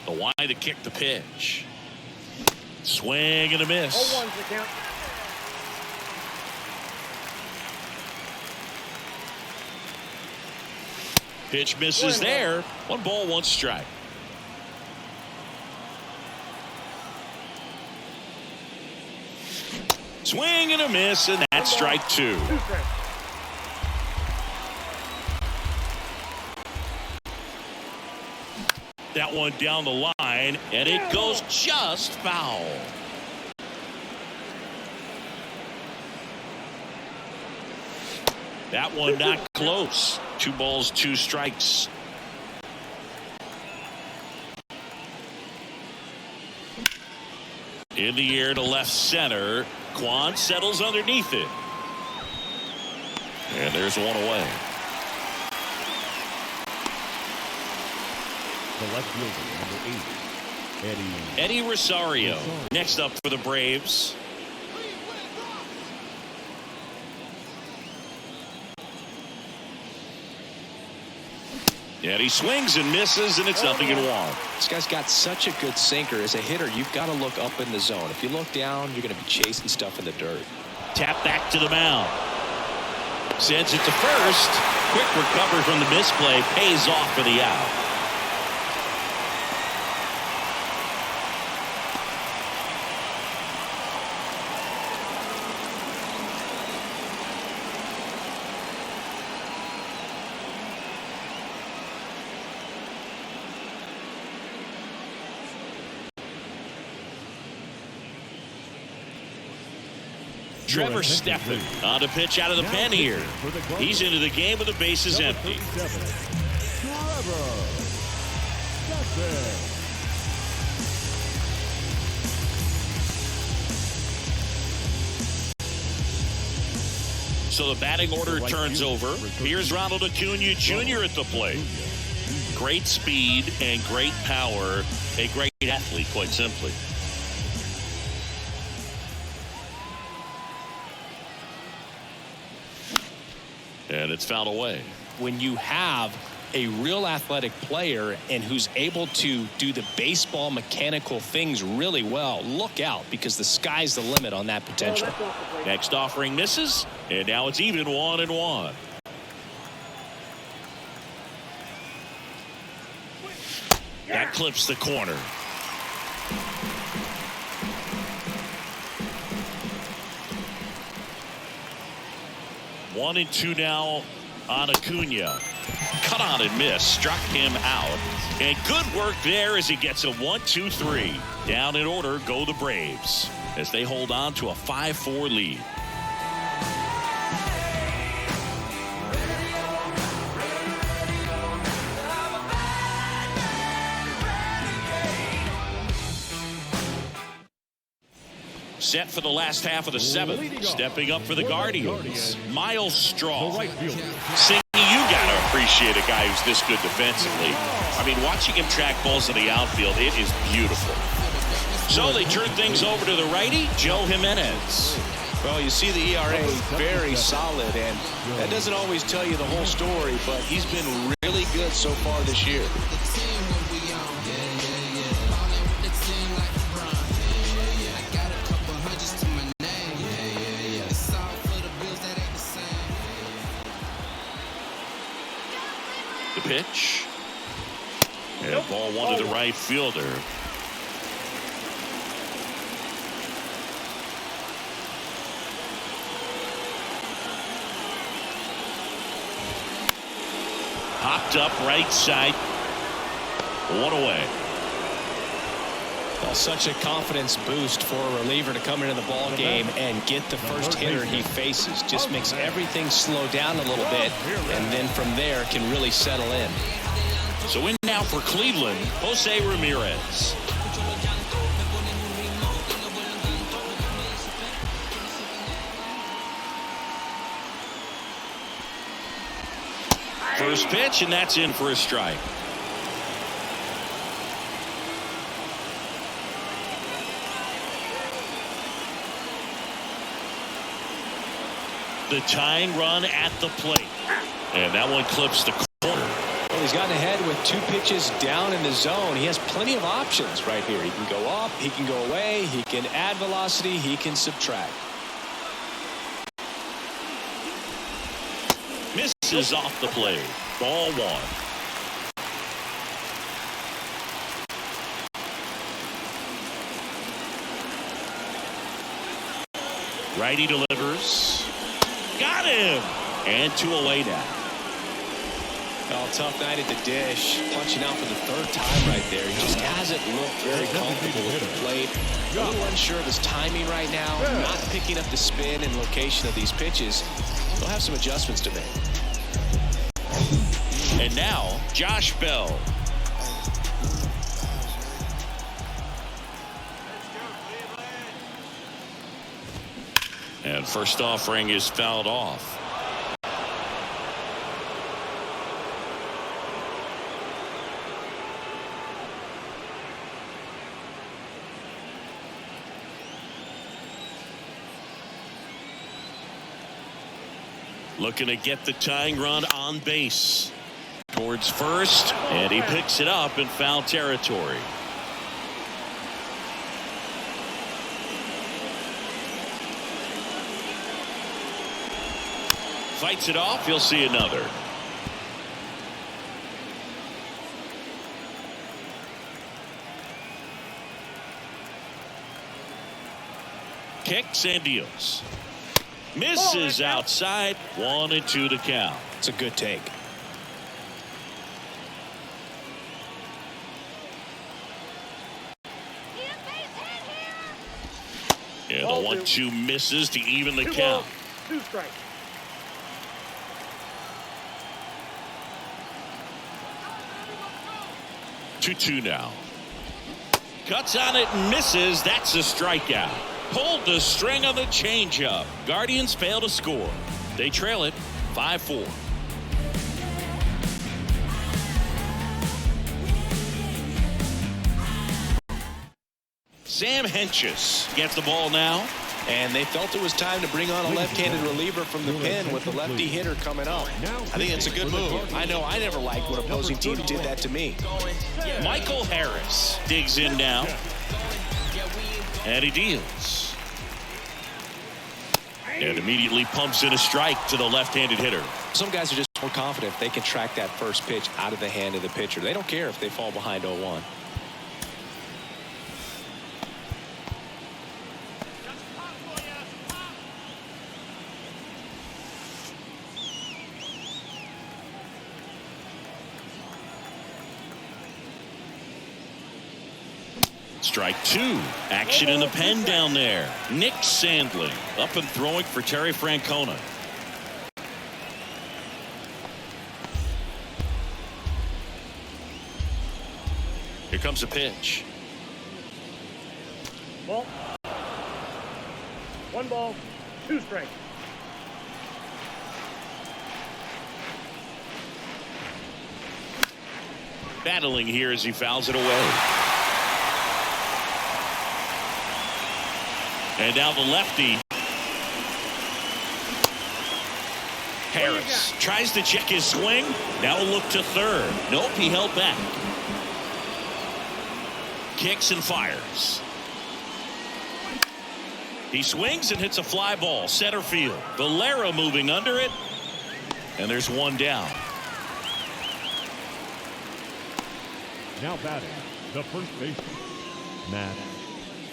The wide to kick the pitch. Swing and a miss. 0-1's the count. Pitch misses there. 1 ball, 1 strike. Swing and a miss, and that's strike 2. 2 strikes. That one down the line, and it goes just foul. That one not close. 2 balls, 2 strikes. In the air to left center. Kwan settles underneath it. And there's 1 away. The left fielder, number 8, Eddie Rosario. Next up for the Braves. And he swings and misses, and it's 0-1. This guy's got such a good sinker. As a hitter, you've got to look up in the zone. If you look down, you're going to be chasing stuff in the dirt. Tap back to the mound. Sends it to first. Quick recovery from the misplay. Pays off for the out. Trevor Stephan on to pitch out of the pen here. He's into the game with the bases empty. Trevor Stephan. So the batting order turns over. Here's Ronald Acuna Jr. at the plate. Great speed and great power. A great athlete, quite simply. And it's fouled away. When you have a real athletic player and who's able to do the baseball mechanical things really well, look out, because the sky's the limit on that potential. Next offering misses, and now it's even 1-1. That clips the corner. One and 2 now on Acuna. Cut on and miss. Struck him out. And good work there as he gets a 1-2-3. Down in order go the Braves as they hold on to a 5-4 lead. Set for the last half of the 7th. Stepping up for the Guardians, Miles Straw. Singy, you got to appreciate a guy who's this good defensively. I mean, watching him track balls in the outfield, it is beautiful. So they turn things over to the righty, Joe Jimenez. Well, you see the ERA very solid, and that doesn't always tell you the whole story, but he's been really good so far this year. The pitch. And ball one to the right fielder. Popped up right side. One away. Well, such a confidence boost for a reliever to come into the ball game and get the first hitter he faces. Just makes everything slow down a little bit, and then from there can really settle in. So in now for Cleveland, Jose Ramirez. First pitch, and that's in for a strike. The tying run at the plate. And that one clips the corner. Well, he's gotten ahead with 2 pitches down in the zone. He has plenty of options right here. He can go up, he can go away, he can add velocity, he can subtract. Misses off the plate. Ball one. Righty delivers. Got him. And 2 away now. Well, tough night at the dish. Punching out for the 3rd time right there. He just hasn't looked very comfortable with the plate. A little unsure of his timing right now. Not picking up the spin and location of these pitches. He'll have some adjustments to make. And now, Josh Bell. And first offering is fouled off. Looking to get the tying run on base. Towards first, and he picks it up in foul territory. Fights it off. He'll see another. Kicks and deals. Misses outside. 1-2 to count. It's a good take. And the 1-2 misses to even the count. 2 strikes. Two now. Cuts on it and misses. That's a strikeout. Pulled the string on the changeup. Guardians fail to score. They trail it 5-4. Sam Hentges gets the ball now. And they felt it was time to bring on a left-handed reliever from the pen with the lefty hitter coming up. I think it's a good move. I know I never liked when opposing teams did that to me. Michael Harris digs in now. And he deals. And immediately pumps in a strike to the left-handed hitter. Some guys are just more confident if they can track that first pitch out of the hand of the pitcher. They don't care if they fall behind 0-1. Strike 2. Action in the pen down there. Nick Sandling up and throwing for Terry Francona. Here comes a pitch. Ball. 1 ball, 2 strikes. Battling here as he fouls it away. And now the lefty. Harris tries to check his swing. Now look to third. Nope, he held back. Kicks and fires. He swings and hits a fly ball. Center field. Valera moving under it. And there's one down. Now batting, the first baseman, Matt.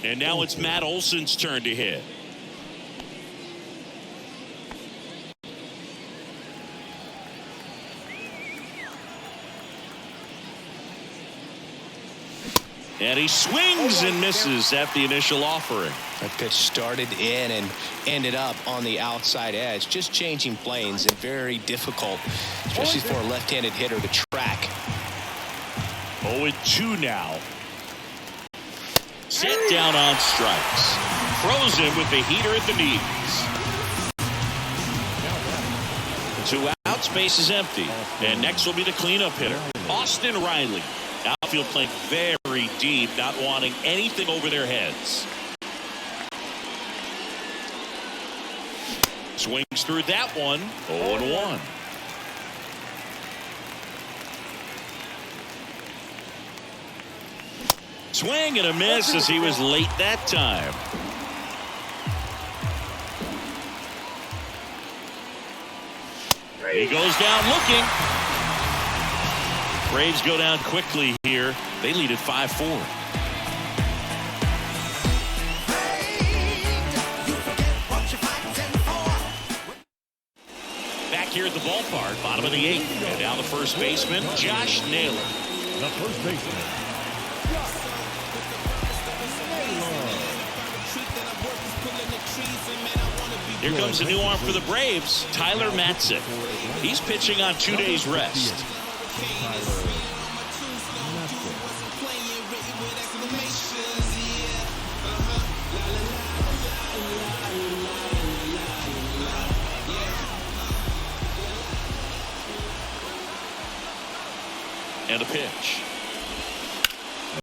And now it's Matt Olson's turn to hit. And he swings and misses at the initial offering. That pitch started in and ended up on the outside edge. Just changing planes and very difficult, especially for a left-handed hitter to track. 0-2 now. Set down on strikes. Throws him with the heater at the knees. 2 outs, base is empty. And next will be the cleanup hitter, Austin Riley. Outfield playing very deep, not wanting anything over their heads. Swings through that one. 0-1. Swing and a miss as he was late that time. He goes down looking. Braves go down quickly here. They lead at 5-4. Back here at the ballpark, bottom of the 8th. And now the first baseman, Josh Naylor. The first baseman, Here comes a new arm for the Braves, Tyler Matzik. He's pitching on 2 days rest. And a pitch.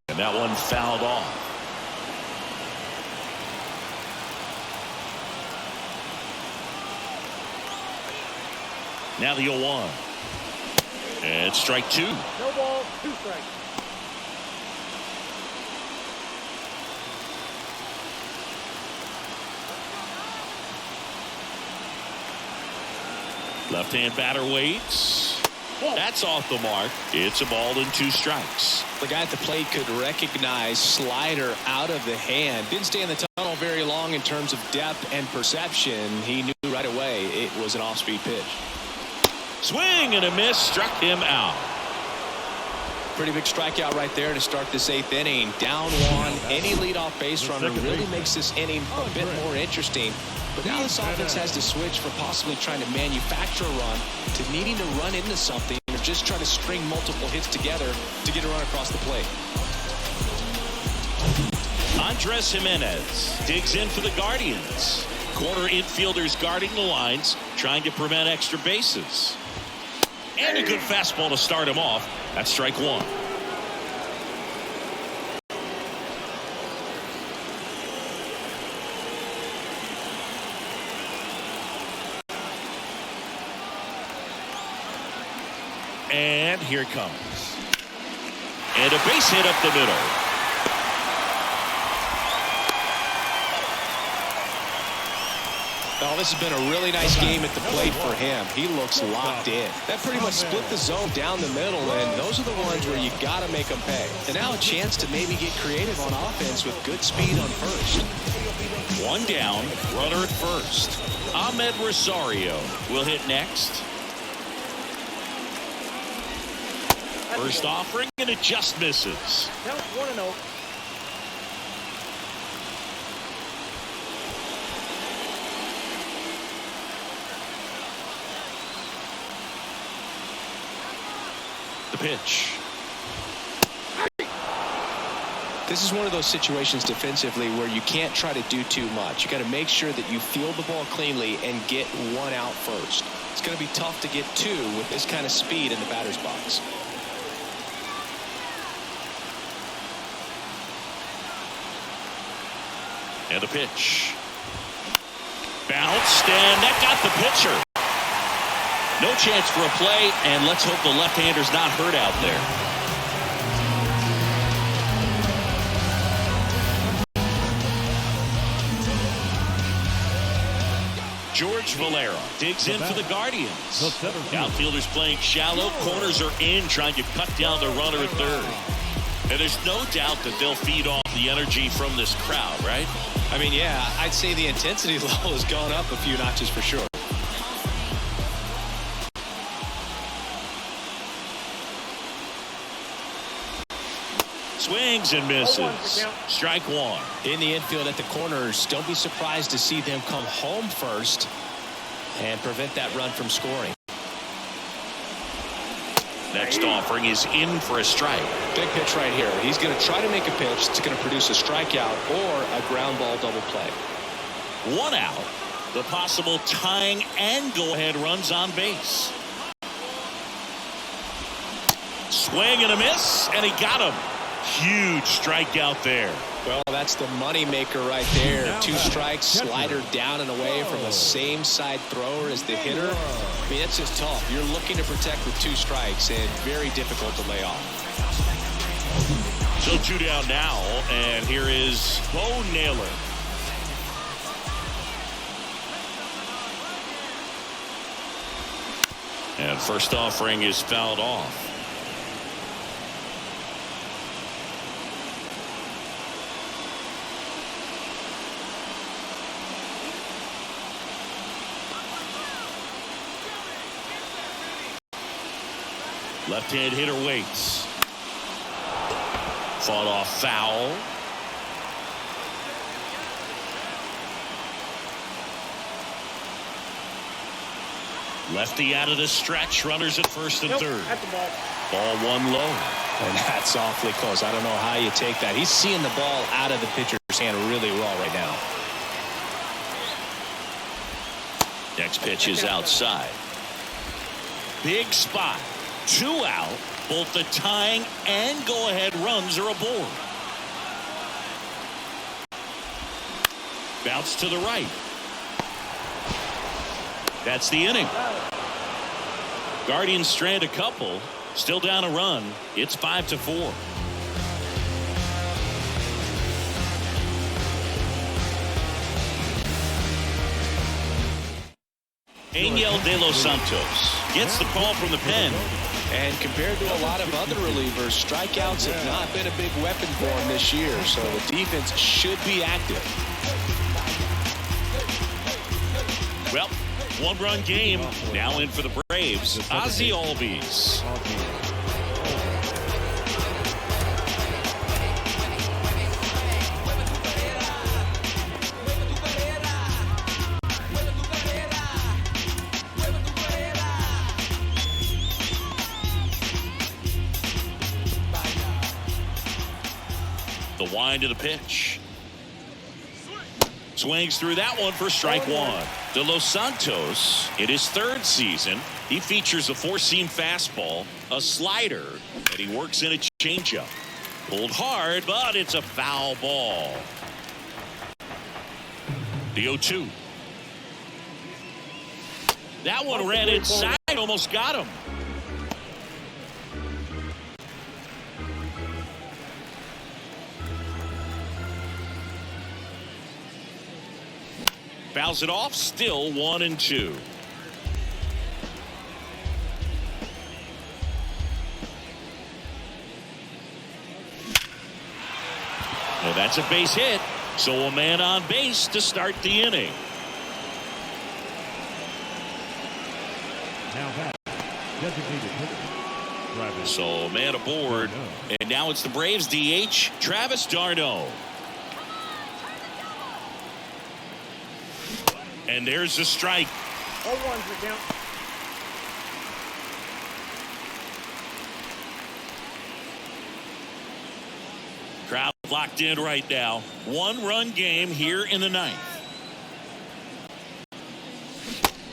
And that one fouled off. Now the 0-1. And strike 2. No ball, 2 strikes. Left-hand batter waits. That's off the mark. It's a ball and 2 strikes. The guy at the plate could recognize slider out of the hand. Didn't stay in the tunnel very long in terms of depth and perception. He knew right away it was an off-speed pitch. Swing and a miss, struck him out. Pretty big strikeout right there to start this 8th inning. Down 1. Any leadoff base runner really makes this inning a bit more interesting. But now this offense has to switch from possibly trying to manufacture a run to needing to run into something or just try to string multiple hits together to get a run across the plate. Andres Jimenez digs in for the Guardians. Corner infielders guarding the lines, trying to prevent extra bases. And a good fastball to start him off. That's strike 1. And here it comes. And a base hit up the middle. Oh, this has been a really nice game at the plate for him. He looks locked in. That pretty much split the zone down the middle, and those are the ones where you got to make them pay. And now a chance to maybe get creative on offense with good speed on first. 1 down, runner at first. Ahmed Rosario will hit next. First offering, and it just misses. Count 1-0. The pitch. This is one of those situations defensively where you can't try to do too much. You got to make sure that you field the ball cleanly and get 1 out first. It's going to be tough to get 2 with this kind of speed in the batter's box. And the pitch. Bounced, and that got the pitcher. No chance for a play, and let's hope the left-hander's not hurt out there. George Valera digs in for the Guardians. Outfielders playing shallow. Corners are in, trying to cut down the runner at third. And there's no doubt that they'll feed off the energy from this crowd, right? I mean, yeah, I'd say the intensity level has gone up a few notches for sure. Swings and misses. Strike one. In the infield at the corners, don't be surprised to see them come home first and prevent that run from scoring. Next offering is in for a strike. Big pitch right here. He's going to try to make a pitch that's going to produce a strikeout or a ground ball double play. One out. The possible tying and go-ahead runs on base. Swing and a miss, and he got him. Huge strikeout there. Well, that's the money maker right there. 2 strikes, slider down and away from the same side thrower as the hitter. I mean, it's just tough. You're looking to protect with 2 strikes and very difficult to lay off. So 2 down now, and here is Bo Naylor. And first offering is fouled off. Left-hand hitter waits. Fought off foul. Lefty out of the stretch. Runners at first and third. At the ball. Ball one low. And that's awfully close. I don't know how you take that. He's seeing the ball out of the pitcher's hand really well right now. Next pitch is outside. Big spot. 2 out. Both the tying and go-ahead runs are aboard. Bounce to the right. That's the inning. Guardians strand a couple. Still down a run. It's 5-4. Angel De Los Santos gets the call from the pen. And compared to a lot of other relievers, strikeouts have not been a big weapon for him this year, so the defense should be active. Well, 1-run game now in for the Braves. Ozzie Albies. The wind of the pitch. Swings through that one for strike one. De Los Santos, in his 3rd season, he features a 4-seam fastball, a slider, and he works in a changeup. Pulled hard, but it's a foul ball. The 0-2. That one ran inside, almost got him. Fouls it off, still 1-2. Well, that's a base hit, so a man on base to start the inning. Now that designated hitter, Travis. So a man aboard, and now it's the Braves DH, Travis d'Arnaud. And there's the strike. 0-1's the count. Crowd locked in right now. 1-run game here in the 9th.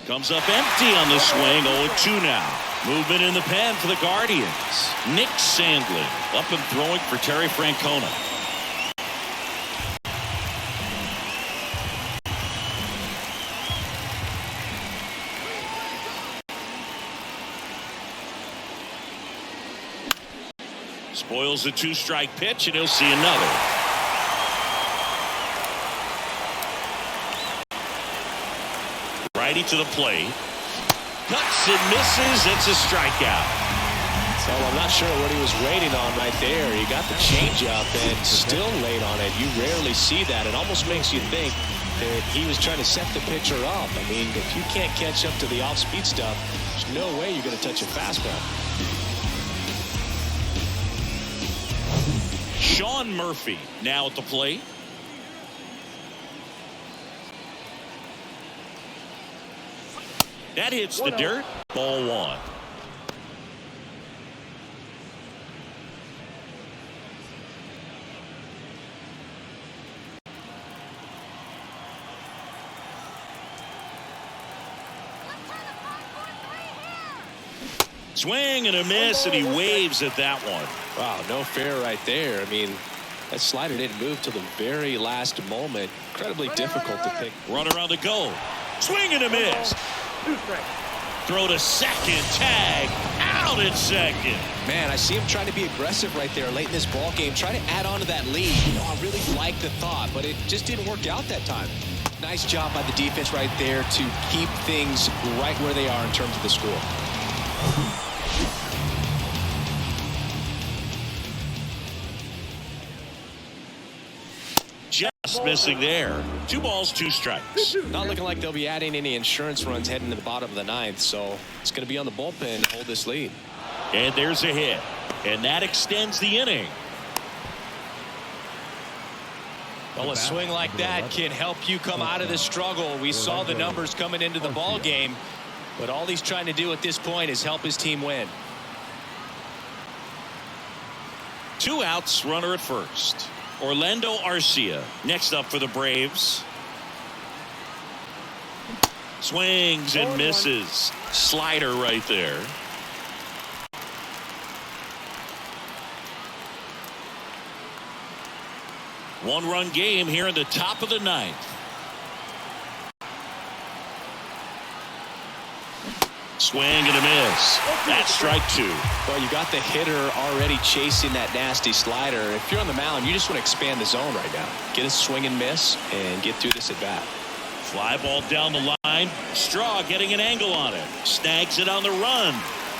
Comes up empty on the swing. 0-2 now. Movement in the pen for the Guardians. Nick Sandlin up and throwing for Terry Francona. Spoils a 2-strike pitch, and he'll see another. Righty to the plate. Cuts and misses. It's a strikeout. Well, I'm not sure what he was waiting on right there. He got the changeup and still late on it. You rarely see that. It almost makes you think that he was trying to set the pitcher up. I mean, if you can't catch up to the off-speed stuff, there's no way you're going to touch a fastball. Sean Murphy now at the plate. That hits the dirt. Ball one. Swing and a miss, and he waves at that one. Wow, no fair right there. I mean, that slider didn't move till the very last moment. Incredibly difficult to pick. Runner on the go. Swing and a miss. Throw to second. Tag. Out at second. Man, I see him trying to be aggressive right there late in this ball game. Try to add on to that lead. You know, I really like the thought, but it just didn't work out that time. Nice job by the defense right there to keep things right where they are in terms of the score. Just missing there. 2 balls, 2 strikes. Not looking like they'll be adding any insurance runs heading to the bottom of the 9th, so it's going to be on the bullpen to hold this lead. And there's a hit. And that extends the inning. Well, a swing like that can help you come out of the struggle. We saw the numbers coming into the ball game, but all he's trying to do at this point is help his team win. 2 outs, runner at first. Orlando Arcia next up for the Braves. Swings and misses. Slider right there. One-run game here in the top of the 9th. Swing and a miss. That's strike 2. Well, you got the hitter already chasing that nasty slider. If you're on the mound, you just want to expand the zone right now. Get a swing and miss and get through this at bat. Fly ball down the line. Straw getting an angle on it. Snags it on the run.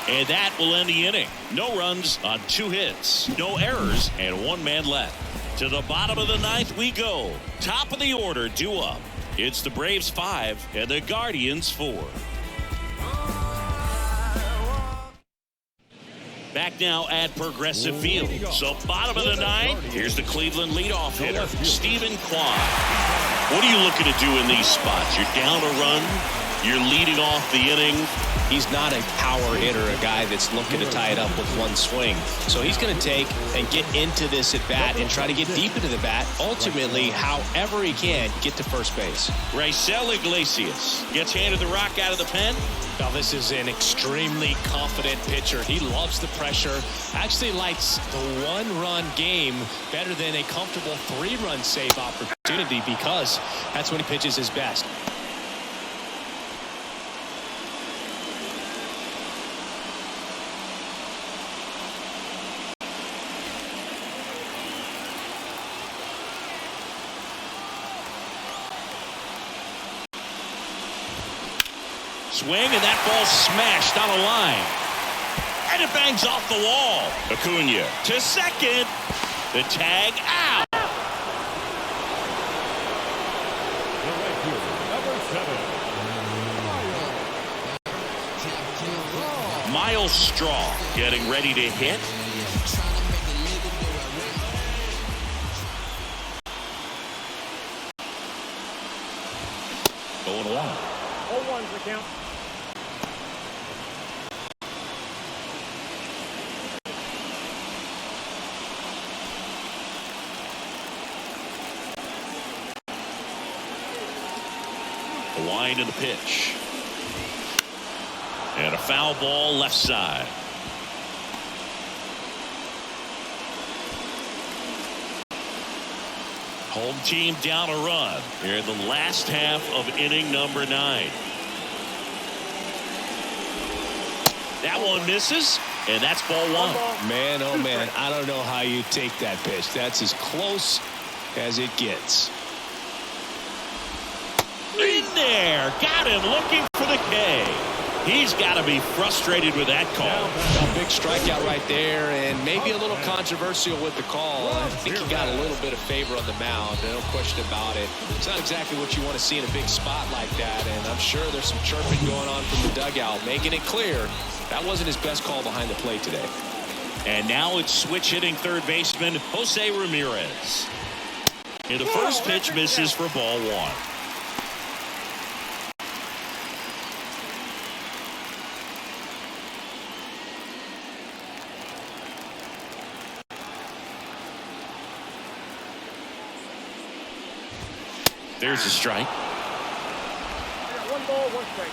And that will end the inning. No runs on 2 hits. No errors and 1 man left. To the bottom of the 9th we go. Top of the order due up. It's the Braves 5 and the Guardians 4. Back now at Progressive Field. So bottom of the 9th, here's the Cleveland leadoff hitter, Stephen Kwan. What are you looking to do in these spots? You're down a run. You're leading off the inning. He's not a power hitter, a guy that's looking to tie it up with one swing. So he's going to take and get into this at bat and try to get deep into the bat. Ultimately, however he can, get to first base. Raisel Iglesias gets handed the rock out of the pen. Now, this is an extremely confident pitcher. He loves the pressure. Actually likes the 1-run game better than a comfortable 3-run save opportunity because that's when he pitches his best. Swing, and that ball smashed on a line. And it bangs off the wall. Acuna to second. The tag out. Miles Straw getting ready to hit. Going along. 0-1's the count. The wind and the pitch. And a foul ball left side. Home team down a run here in the last half of inning number 9. That one misses, and that's ball 1. Man, oh man, I don't know how you take that pitch. That's as close as it gets. In there, got him looking for the K. He's got to be frustrated with that call. A big strikeout right there, and maybe a little controversial with the call. I think he got a little bit of favor on the mound, no question about it. It's not exactly what you want to see in a big spot like that, and I'm sure there's some chirping going on from the dugout, making it clear that wasn't his best call behind the plate today. And now it's switch hitting third baseman Jose Ramirez. And the first pitch misses for ball one. There's a strike. 1 ball, 1 strike.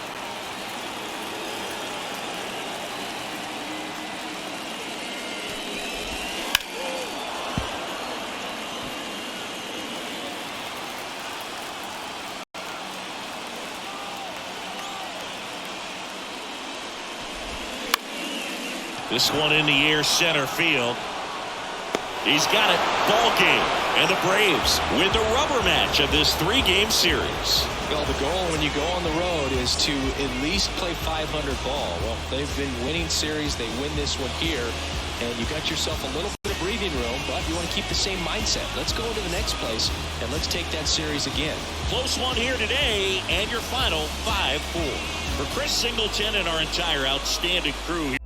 This one in the air, center field. He's got it. Ball game. And the Braves win the rubber match of this 3-game series. Well, the goal when you go on the road is to at least play 500 ball. Well, they've been winning series. They win this one here, and you got yourself a little bit of breathing room, but you want to keep the same mindset. Let's go to the next place, and let's take that series again. Close one here today, and your final 5-4. For Chris Singleton and our entire outstanding crew.